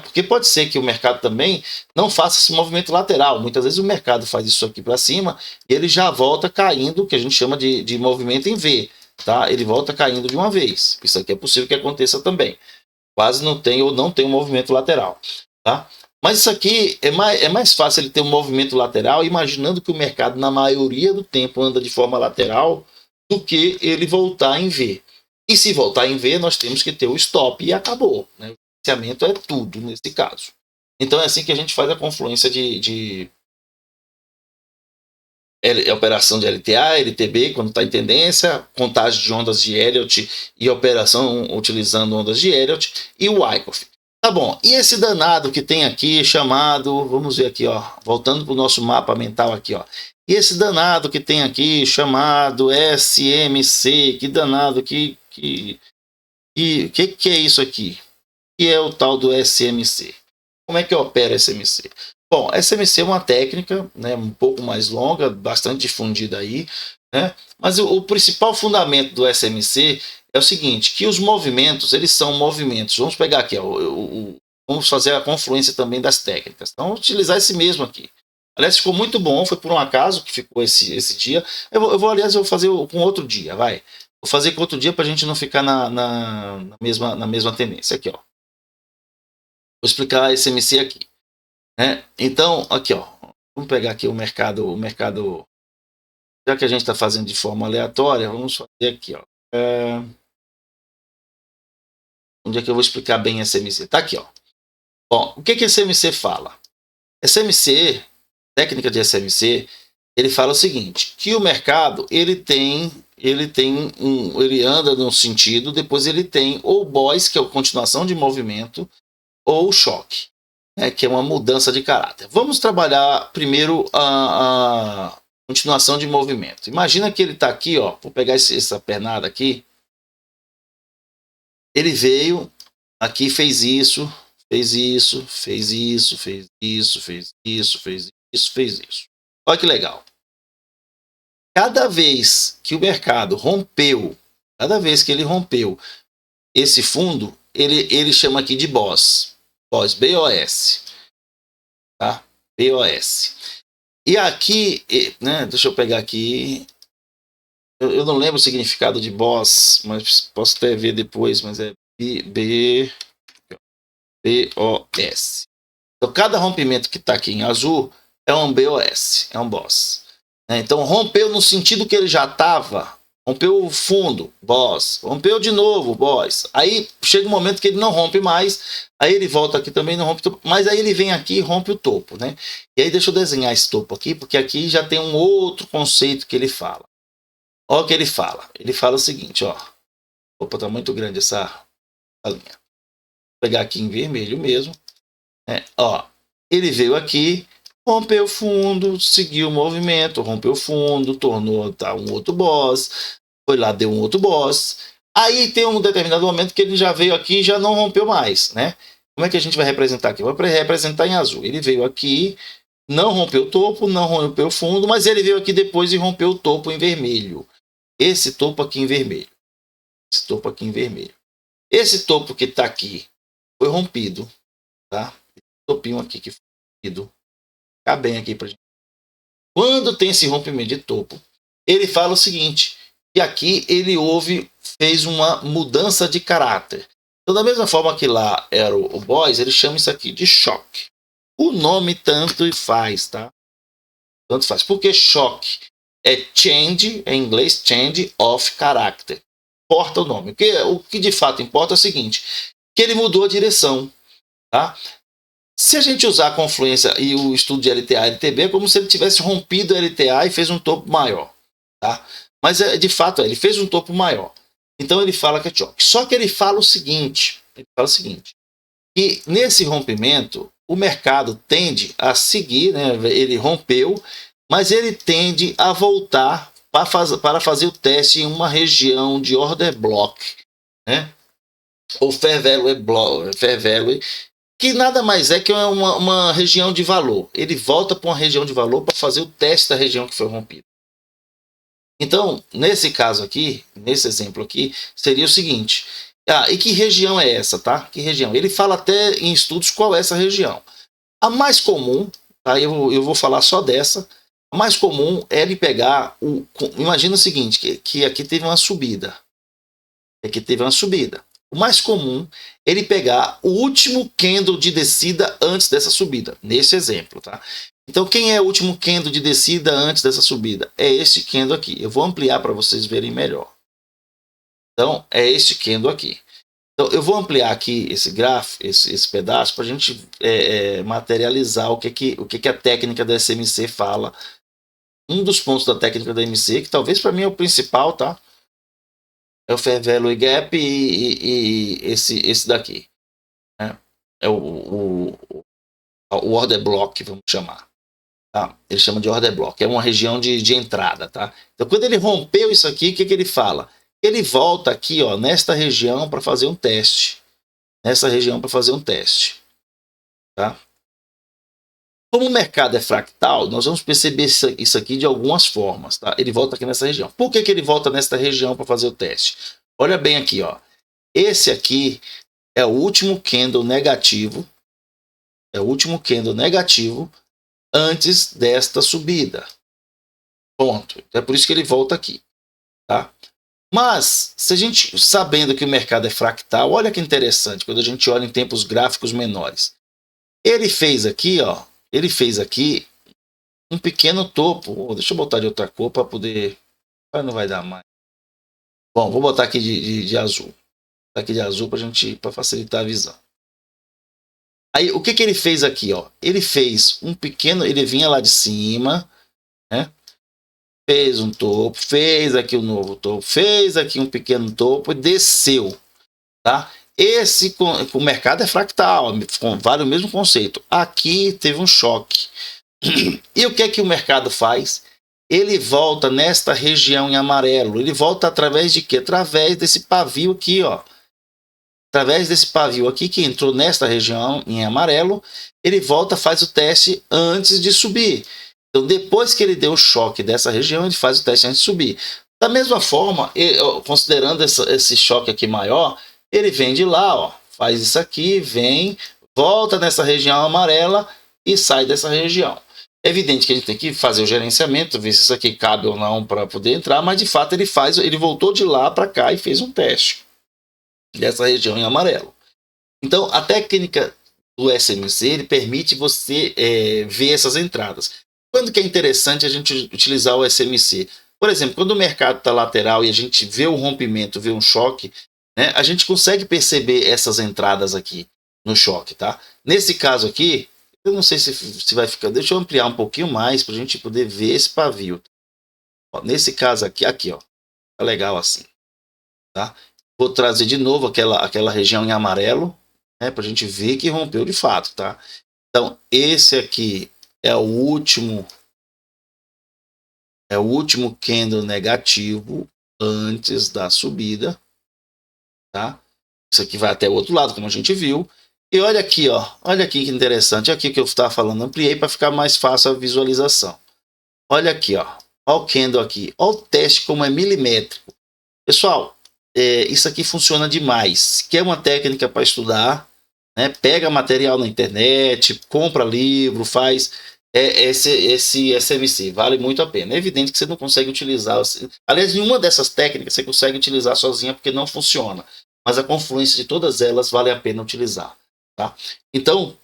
Porque pode ser que o mercado também não faça esse movimento lateral. Muitas vezes o mercado faz isso aqui para cima e ele já volta caindo, que a gente chama de movimento em V. Tá? Ele volta caindo de uma vez. Isso aqui é possível que aconteça também. Quase não tem ou não tem um movimento lateral. Tá? Mas isso aqui é mais fácil ele ter um movimento lateral, imaginando que o mercado, na maioria do tempo, anda de forma lateral, do que ele voltar em V. E se voltar em V, nós temos que ter o stop e acabou. Né? Gerenciamento é tudo nesse caso. Então é assim que a gente faz a confluência de operação de LTA, LTB, quando está em tendência, contagem de ondas de Elliott e operação utilizando ondas de Elliott e o Wyckoff. Tá bom, e esse danado que tem aqui chamado, vamos ver aqui, ó, voltando para o nosso mapa mental aqui, ó. E esse danado que tem aqui chamado SMC, que danado, que é isso aqui? Que é o tal do SMC. Como é que opera SMC? Bom, SMC é uma técnica, né, um pouco mais longa, bastante difundida aí, né? Mas o principal fundamento do SMC é o seguinte, que os movimentos, eles são movimentos. Vamos pegar aqui, ó, vamos fazer a confluência também das técnicas. Então, vamos utilizar esse mesmo aqui. Aliás, ficou muito bom, foi por um acaso que ficou esse dia. Aliás, eu vou fazer com outro dia, vai. Vou fazer com outro dia para a gente não ficar na mesma tendência. Aqui, ó. Vou explicar a SMC aqui. Né? Então, aqui, ó. Vamos pegar aqui o mercado. Já que a gente está fazendo de forma aleatória, vamos fazer aqui, ó. Onde é que eu vou explicar bem a SMC? Tá aqui, ó. Bom, o que a SMC fala? SMC, técnica de SMC, ele fala o seguinte, que o mercado, ele anda num sentido, depois ele tem ou boys, que é a continuação de movimento, ou choque, né, que é uma mudança de caráter. Vamos trabalhar primeiro a continuação de movimento. Imagina que ele está aqui, ó, vou pegar essa pernada aqui, ele veio aqui, fez isso, fez isso, fez isso, fez isso, fez isso, fez isso, fez isso. Olha que legal. Cada vez que o mercado rompeu, cada vez que ele rompeu esse fundo, ele chama aqui de BOS. BOS, B-O-S. Tá? B-O-S. E aqui, né, deixa eu pegar aqui. Eu não lembro o significado de BOS, mas posso até ver depois, mas é B-O-S. Então, cada rompimento que está aqui em azul é um BOS, é um BOS. Então, rompeu no sentido que ele já estava, rompeu o fundo, BOS, rompeu de novo, BOS. Aí chega um momento que ele não rompe mais, aí ele volta aqui também, não rompe, mas aí ele vem aqui e rompe o topo, né? E aí deixa eu desenhar esse topo aqui, porque aqui já tem um outro conceito que ele fala. Olha o que ele fala. Ele fala o seguinte, ó. Opa, tá muito grande essa linha. Vou pegar aqui em vermelho mesmo. Ó, ele veio aqui, rompeu o fundo, seguiu o movimento, rompeu o fundo, tornou um outro boss, foi lá, deu um outro boss. Aí tem um determinado momento que ele já veio aqui e já não rompeu mais, né? Como é que a gente vai representar aqui? Vou representar em azul. Ele veio aqui, não rompeu o topo, não rompeu o fundo, mas ele veio aqui depois e rompeu o topo em vermelho. Esse topo aqui em vermelho. Esse topo aqui em vermelho. Esse topo que está aqui foi rompido, tá? Esse topinho aqui que foi rompido. Fica bem aqui pra gente. Quando tem esse rompimento de topo, ele fala o seguinte, que aqui ele fez uma mudança de caráter. Então, da mesma forma que lá era o Boys, ele chama isso aqui de choque. O nome tanto faz, tá? Tanto faz. Porque choque é change, em inglês, change of character. Importa o nome. O que de fato importa é o seguinte, que ele mudou a direção, tá? Se a gente usar a confluência e o estudo de LTA e LTB, é como se ele tivesse rompido a LTA e fez um topo maior, tá? Mas de fato ele fez um topo maior. Então ele fala que é choque. Só que ele fala o seguinte, que nesse rompimento o mercado tende a seguir, né? Ele rompeu, mas ele tende a voltar para fazer o teste em uma região de order block, né? Ou fair value, que nada mais é que uma região de valor. Ele volta para uma região de valor para fazer o teste da região que foi rompida. Então, nesse caso aqui, nesse exemplo aqui, seria o seguinte. E que região é essa, tá? Que região? Ele fala até em estudos qual é essa região. A mais comum, tá? Eu vou falar só dessa. A mais comum é ele pegar imagina o seguinte, que aqui teve uma subida. Aqui teve uma subida. O mais comum é ele pegar o último candle de descida antes dessa subida, nesse exemplo, tá? Então, quem é o último candle de descida antes dessa subida? É este candle aqui. Eu vou ampliar para vocês verem melhor. Então, é este candle aqui. Então, eu vou ampliar aqui esse gráfico, esse pedaço, para a gente materializar o que a técnica da SMC fala. Um dos pontos da técnica da MC, que talvez para mim é o principal, tá? É o Fair Value Gap e esse daqui, né? É o Order Block, vamos chamar. Tá? Ele chama de Order Block, é uma região de entrada, tá? Então, quando ele rompeu isso aqui, o que ele fala? Ele volta aqui, ó, nesta região para fazer um teste. Nessa região para fazer um teste, tá? Como o mercado é fractal, nós vamos perceber isso aqui de algumas formas, tá? Ele volta aqui nessa região. Por que ele volta nesta região para fazer o teste? Olha bem aqui, ó. Esse aqui é o último candle negativo. É o último candle negativo antes desta subida. Ponto. É por isso que ele volta aqui, tá? Mas, se a gente, sabendo que o mercado é fractal, olha que interessante, quando a gente olha em tempos gráficos menores. Ele fez aqui, ó, um pequeno topo. Deixa eu botar de outra cor para poder... Não vai dar mais. Bom, vou botar aqui de azul. Vou botar aqui de azul para facilitar a visão. Aí, o que ele fez aqui, ó? Ele fez um pequeno... Ele vinha lá de cima, né? Fez um topo, fez aqui um novo topo, fez aqui um pequeno topo e desceu, tá? O mercado é fractal, vale o mesmo conceito. Aqui teve um choque. E o que é que o mercado faz? Ele volta nesta região em amarelo. Ele volta através de quê? Através desse pavio aqui, ó. Através desse pavio aqui que entrou nesta região em amarelo, ele volta, faz o teste antes de subir. Então, depois que ele deu o choque dessa região, ele faz o teste antes de subir. Da mesma forma, considerando esse choque aqui maior, ele vem de lá, ó, faz isso aqui, vem, volta nessa região amarela e sai dessa região. É evidente que a gente tem que fazer o gerenciamento, ver se isso aqui cabe ou não para poder entrar, mas de fato ele voltou de lá para cá e fez um teste dessa região em amarelo. Então, a técnica do SMC ele permite você ver essas entradas. Quando que é interessante a gente utilizar o SMC? Por exemplo, quando o mercado está lateral e a gente vê o rompimento, vê um choque, né, a gente consegue perceber essas entradas aqui no choque, tá? Nesse caso aqui, eu não sei se vai ficar... Deixa eu ampliar um pouquinho mais para a gente poder ver esse pavio. Ó, nesse caso aqui, ó, tá legal assim, tá? Vou trazer de novo aquela região em amarelo, né, para a gente ver que rompeu de fato, tá? Então, esse aqui é o último candle negativo antes da subida, tá? Isso aqui vai até o outro lado, como a gente viu. E olha aqui que interessante, aqui que eu estava falando, ampliei para ficar mais fácil a visualização. Olha aqui, ó o candle aqui, olha o teste como é milimétrico. Pessoal, isso aqui funciona demais. Se quer uma técnica para estudar, né, pega material na internet, compra livro, faz esse SMC, vale muito a pena. É evidente que você não consegue utilizar, aliás, nenhuma dessas técnicas você consegue utilizar sozinha porque não funciona, mas a confluência de todas elas vale a pena utilizar, tá? Então,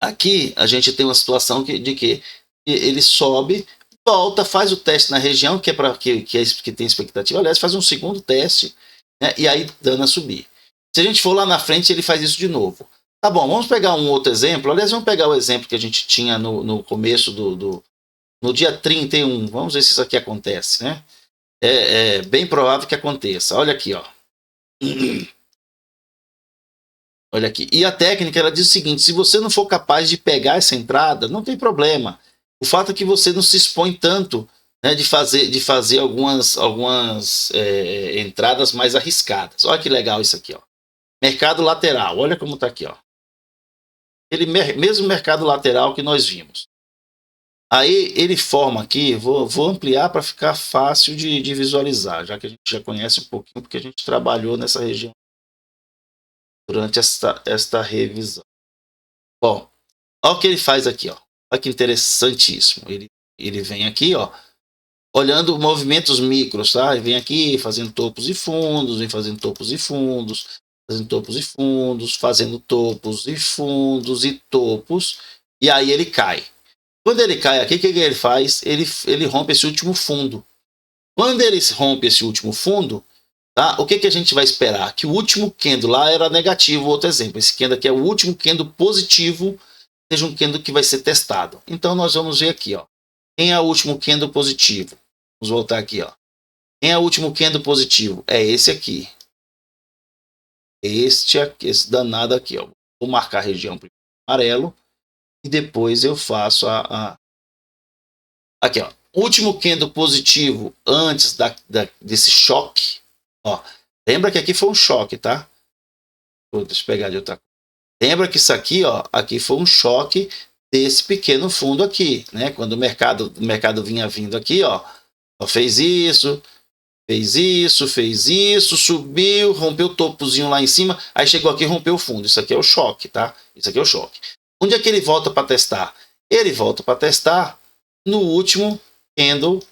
aqui a gente tem uma situação de que ele sobe, volta, faz o teste na região que é para que tem expectativa, aliás, faz um segundo teste, né, e aí dana subir. Se a gente for lá na frente, ele faz isso de novo. Tá bom, vamos pegar um outro exemplo. Aliás, vamos pegar o exemplo que a gente tinha no começo no dia 31. Vamos ver se isso aqui acontece, né? É bem provável que aconteça. Olha aqui, ó. Olha aqui. E a técnica, ela diz o seguinte: se você não for capaz de pegar essa entrada, não tem problema. O fato é que você não se expõe tanto, né, de fazer algumas entradas mais arriscadas. Olha que legal isso aqui, ó. Mercado lateral. Olha como está aqui, ó. Ele mesmo mercado lateral que nós vimos. Aí ele forma aqui, vou ampliar para ficar fácil de visualizar, já que a gente já conhece um pouquinho, porque a gente trabalhou nessa região durante esta revisão. Bom, olha o que ele faz aqui, ó. Olha que interessantíssimo. Ele vem aqui, ó, olhando movimentos micros, tá? Ele vem aqui fazendo topos e fundos, vem fazendo topos e fundos, fazendo topos e fundos, fazendo topos e fundos e topos, e aí ele cai. Quando ele cai aqui, o que ele faz? Ele rompe esse último fundo. Quando ele rompe esse último fundo, tá? O que a gente vai esperar? Que o último candle lá era negativo, outro exemplo. Esse candle aqui é o último candle positivo, seja um candle que vai ser testado. Então nós vamos ver aqui, ó. Quem é o último candle positivo? Vamos voltar aqui, ó. Quem é o último candle positivo? É esse aqui. Esse danado aqui, ó. Vou marcar a região amarelo e depois eu faço aqui, ó. Último candle positivo antes desse choque, ó. Lembra que aqui foi um choque, tá? Deixa eu pegar de outra coisa. Lembra que isso aqui, ó, aqui foi um choque desse pequeno fundo aqui, né? Quando o mercado vinha vindo aqui, ó fez isso, subiu, rompeu o topozinho lá em cima, aí chegou aqui e rompeu o fundo. Isso aqui é o choque, tá? Isso aqui é o choque. Onde é que ele volta para testar? Ele volta para testar no último candle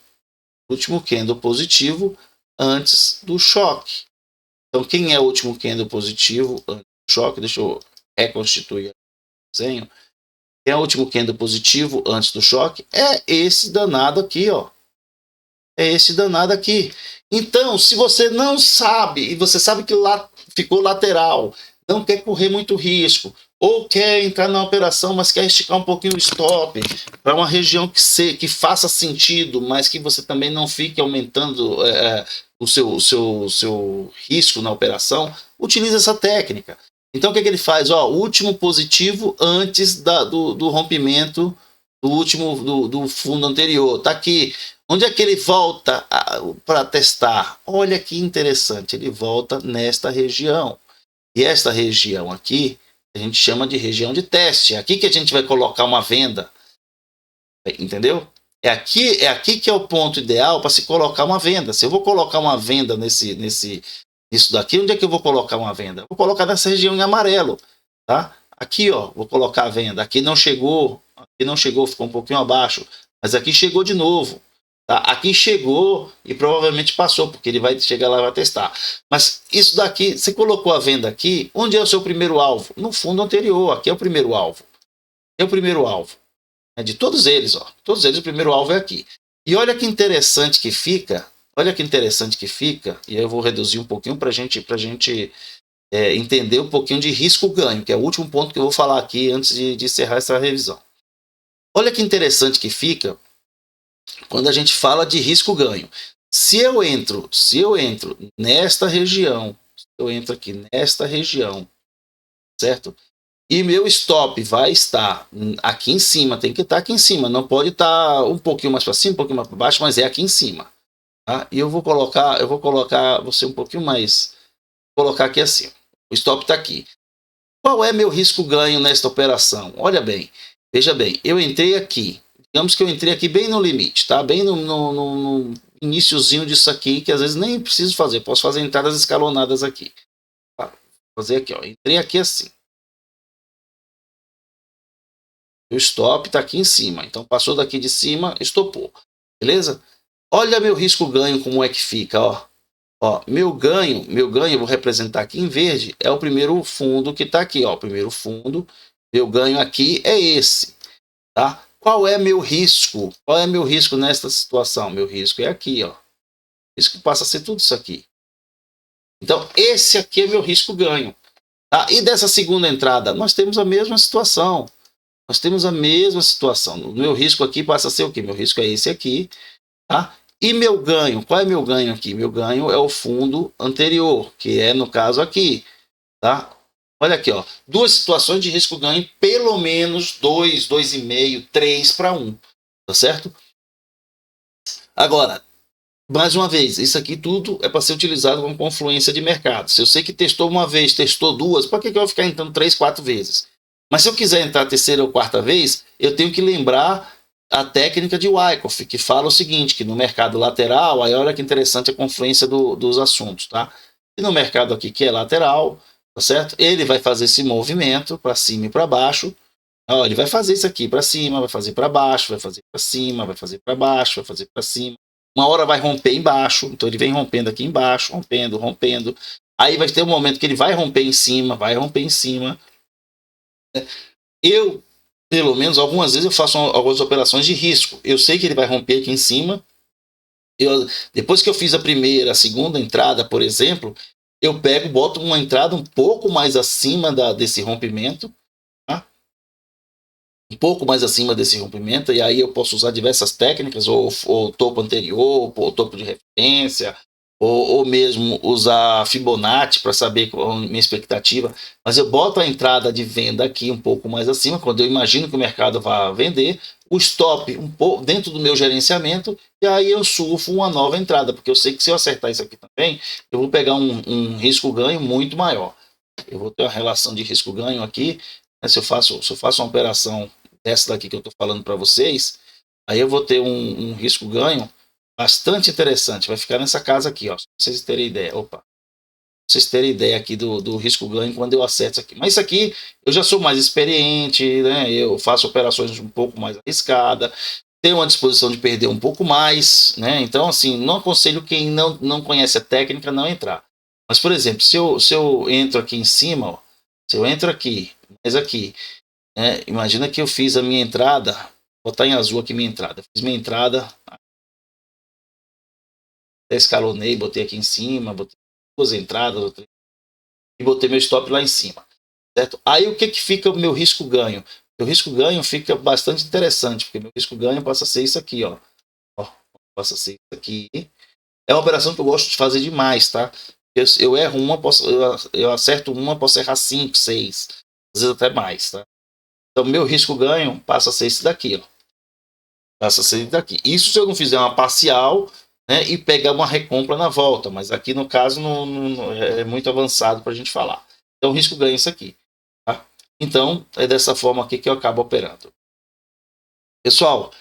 positivo antes do choque. Então, quem é o último candle positivo antes do choque? Deixa eu reconstituir o desenho. Quem é o último candle positivo antes do choque? É esse danado aqui, ó. É esse danado aqui. Então, se você não sabe, e você sabe que lá ficou lateral, não quer correr muito risco, ou quer entrar na operação, mas quer esticar um pouquinho o stop para uma região que faça sentido, mas que você também não fique aumentando o seu risco na operação, utilize essa técnica. Então, o que ele faz? Ó, o último positivo antes do rompimento do fundo anterior. Está aqui. Onde é que ele volta para testar? Olha que interessante, ele volta nesta região. E esta região aqui, a gente chama de região de teste. É aqui que a gente vai colocar uma venda. Entendeu? É aqui que é o ponto ideal para se colocar uma venda. Se eu vou colocar uma venda nisso daqui, onde é que eu vou colocar uma venda? Vou colocar nessa região em amarelo. Tá? Aqui, ó, vou colocar a venda. Aqui não chegou, ficou um pouquinho abaixo. Mas aqui chegou de novo. Tá? Aqui chegou e provavelmente passou, porque ele vai chegar lá e vai testar. Mas isso daqui, você colocou a venda aqui, onde é o seu primeiro alvo? No fundo anterior, aqui é o primeiro alvo. É o primeiro alvo. É de todos eles, ó. Todos eles, o primeiro alvo é aqui. E olha que interessante que fica. E aí eu vou reduzir um pouquinho para a gente entender um pouquinho de risco-ganho, que é o último ponto que eu vou falar aqui antes de encerrar essa revisão. Olha que interessante que fica quando a gente fala de risco-ganho. Se eu entro nesta região, certo? E meu stop vai estar aqui em cima, tem que estar aqui em cima, não pode estar um pouquinho mais para cima, um pouquinho mais para baixo, mas é aqui em cima. Tá? E eu vou colocar você um pouquinho mais, vou colocar aqui assim. O stop está aqui. Qual é meu risco-ganho nesta operação? Olha bem, veja bem, eu entrei aqui, digamos que eu entrei aqui bem no limite, tá? Bem no iniciozinho disso aqui, que às vezes nem preciso fazer, posso fazer entradas escalonadas aqui. Tá? Vou fazer aqui, ó, entrei aqui assim. O stop está aqui em cima, então passou daqui de cima, estopou, beleza? Olha meu risco-ganho como é que fica, ó. Ó, meu ganho, eu vou representar aqui em verde, é o primeiro fundo que está aqui, ó, o primeiro fundo, meu ganho aqui é esse, tá? Qual é meu risco? Qual é meu risco nesta situação? Meu risco é aqui, ó. O risco passa a ser tudo isso aqui. Então, esse aqui é meu risco-ganho. Tá? E dessa segunda entrada, nós temos a mesma situação. Nós temos a mesma situação. O meu risco aqui passa a ser o quê? Meu risco é esse aqui, tá? E meu ganho, qual é meu ganho aqui? Meu ganho é o fundo anterior, que é no caso aqui, tá? Olha aqui, ó, duas situações de risco-ganho, pelo menos 2, 2,5, 3 para 1, tá certo? Agora, mais uma vez, isso aqui tudo é para ser utilizado com confluência de mercado. Se eu sei que testou uma vez, testou duas, para que eu vou ficar entrando 3, 4 vezes? Mas se eu quiser entrar a terceira ou quarta vez, eu tenho que lembrar a técnica de Wyckoff, que fala o seguinte, que no mercado lateral, aí olha que interessante a confluência dos assuntos, tá? E no mercado aqui que é lateral, tá certo? Ele vai fazer esse movimento para cima e para baixo. Ó, ele vai fazer isso aqui para cima, vai fazer para baixo, vai fazer para cima, vai fazer para baixo, vai fazer para cima. Uma hora vai romper embaixo, então ele vem rompendo aqui embaixo, rompendo, rompendo. Aí vai ter um momento que ele vai romper em cima, vai romper em cima. Eu, pelo menos, algumas vezes eu faço algumas operações de risco. Eu sei que ele vai romper aqui em cima. Depois que eu fiz a primeira, a segunda entrada, por exemplo, eu pego, boto uma entrada um pouco mais acima desse rompimento, tá? Um pouco mais acima desse rompimento, e aí eu posso usar diversas técnicas, ou topo anterior, ou topo de referência, ou mesmo usar Fibonacci para saber qual a minha expectativa. Mas eu boto a entrada de venda aqui um pouco mais acima, quando eu imagino que o mercado vai vender, o stop um pouco dentro do meu gerenciamento, e aí eu surfo uma nova entrada, porque eu sei que se eu acertar isso aqui também, eu vou pegar um risco-ganho muito maior. Eu vou ter uma relação de risco-ganho aqui, né? Se eu faço uma operação dessa daqui que eu estou falando para vocês, aí eu vou ter um risco-ganho bastante interessante. Vai ficar nessa casa aqui, ó, pra vocês terem ideia. Opa, pra vocês terem ideia aqui do risco-ganho quando eu acerto aqui. Mas isso aqui eu já sou mais experiente, né? Eu faço operações um pouco mais arriscadas, tenho uma disposição de perder um pouco mais, né? Então, assim, não aconselho quem não conhece a técnica não entrar. Mas, por exemplo, se eu entro aqui em cima, ó, se eu entro aqui, mas aqui, né? Imagina que eu fiz a minha entrada, vou botar em azul aqui minha entrada. Fiz minha entrada, escalonei, botei aqui em cima, botei duas entradas e botei meu stop lá em cima, certo? Aí o que fica o meu risco-ganho? Meu risco-ganho fica bastante interessante, porque meu risco-ganho passa a ser isso aqui, ó. Passa a ser isso aqui. É uma operação que eu gosto de fazer demais, tá? Eu erro uma, eu acerto uma, posso errar 5, 6, às vezes até mais, tá? Então meu risco-ganho passa a ser esse daqui, ó. Passa a ser daqui. Isso se eu não fizer uma parcial, né, e pegar uma recompra na volta, mas aqui no caso é muito avançado para a gente falar. Então o risco ganha isso aqui. Tá? Então é dessa forma aqui que eu acabo operando. Pessoal,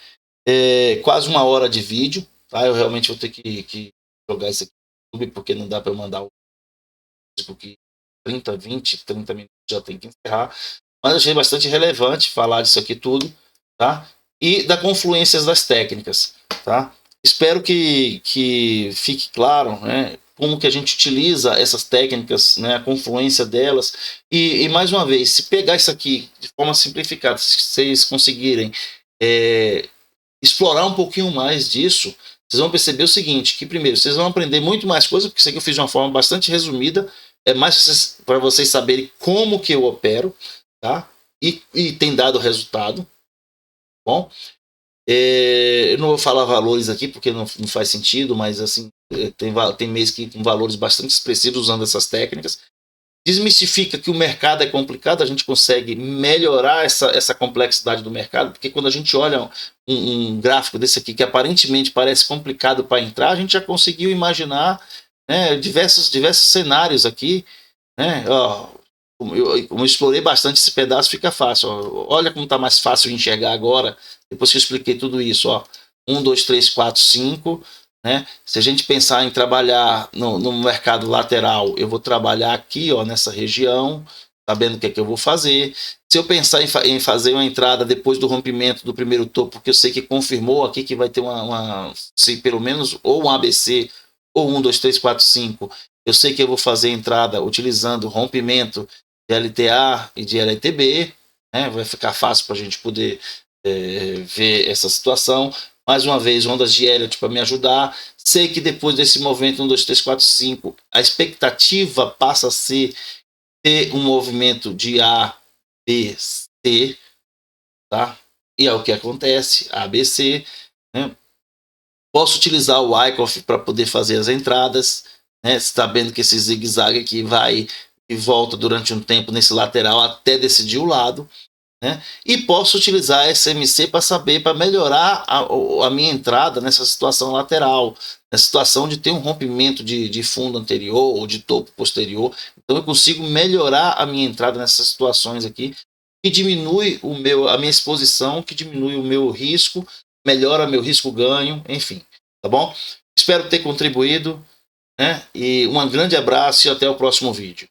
quase uma hora de vídeo. Tá? Eu realmente vou ter que jogar isso aqui no YouTube, porque não dá para eu mandar o vídeo que 30, 20, 30 minutos já tem que encerrar. Mas achei bastante relevante falar disso aqui tudo, tá? E da confluência das técnicas, tá? Espero que fique claro, né, como que a gente utiliza essas técnicas, né, a confluência delas. E mais uma vez, se pegar isso aqui de forma simplificada, se vocês conseguirem explorar um pouquinho mais disso, vocês vão perceber o seguinte, que primeiro, vocês vão aprender muito mais coisas, porque isso aqui eu fiz de uma forma bastante resumida, é mais para vocês saberem como que eu opero, tá? E tem dado resultado, bom? Eu não vou falar valores aqui porque não faz sentido, mas assim, tem mês que com valores bastante expressivos usando essas técnicas. Desmistifica que o mercado é complicado, a gente consegue melhorar essa complexidade do mercado, porque quando a gente olha um gráfico desse aqui que aparentemente parece complicado para entrar, a gente já conseguiu imaginar, né, diversos cenários aqui, né? Ó, como eu explorei bastante esse pedaço, fica fácil. Ó. Olha como está mais fácil enxergar agora, depois que eu expliquei tudo isso. Ó. 1, 2, 3, 4, 5. Né? Se a gente pensar em trabalhar no mercado lateral, eu vou trabalhar aqui, ó, nessa região, sabendo o que é que eu vou fazer. Se eu pensar em fazer uma entrada depois do rompimento do primeiro topo, porque eu sei que confirmou aqui que vai ter se pelo menos ou um ABC, ou 1, 2, 3, 4, 5, eu sei que eu vou fazer a entrada utilizando rompimento de LTA e de LTB, né? Vai ficar fácil para a gente poder ver essa situação. Mais uma vez, ondas de Elliott para me ajudar. Sei que depois desse movimento 1, 2, 3, 4, 5, a expectativa passa a ser ter um movimento de A, B, C, tá? E é o que acontece, A, B, C, né? Posso utilizar o Wyckoff para poder fazer as entradas, né? Sabendo que esse zigue-zague aqui vai e volta durante um tempo nesse lateral até decidir o lado. Né? E posso utilizar a SMC para saber, para melhorar a minha entrada nessa situação lateral, nessa situação de ter um rompimento de fundo anterior ou de topo posterior. Então eu consigo melhorar a minha entrada nessas situações aqui, que diminui a minha exposição, que diminui o meu risco, melhora meu risco-ganho, enfim. Tá bom? Espero ter contribuído, né? E um grande abraço e até o próximo vídeo.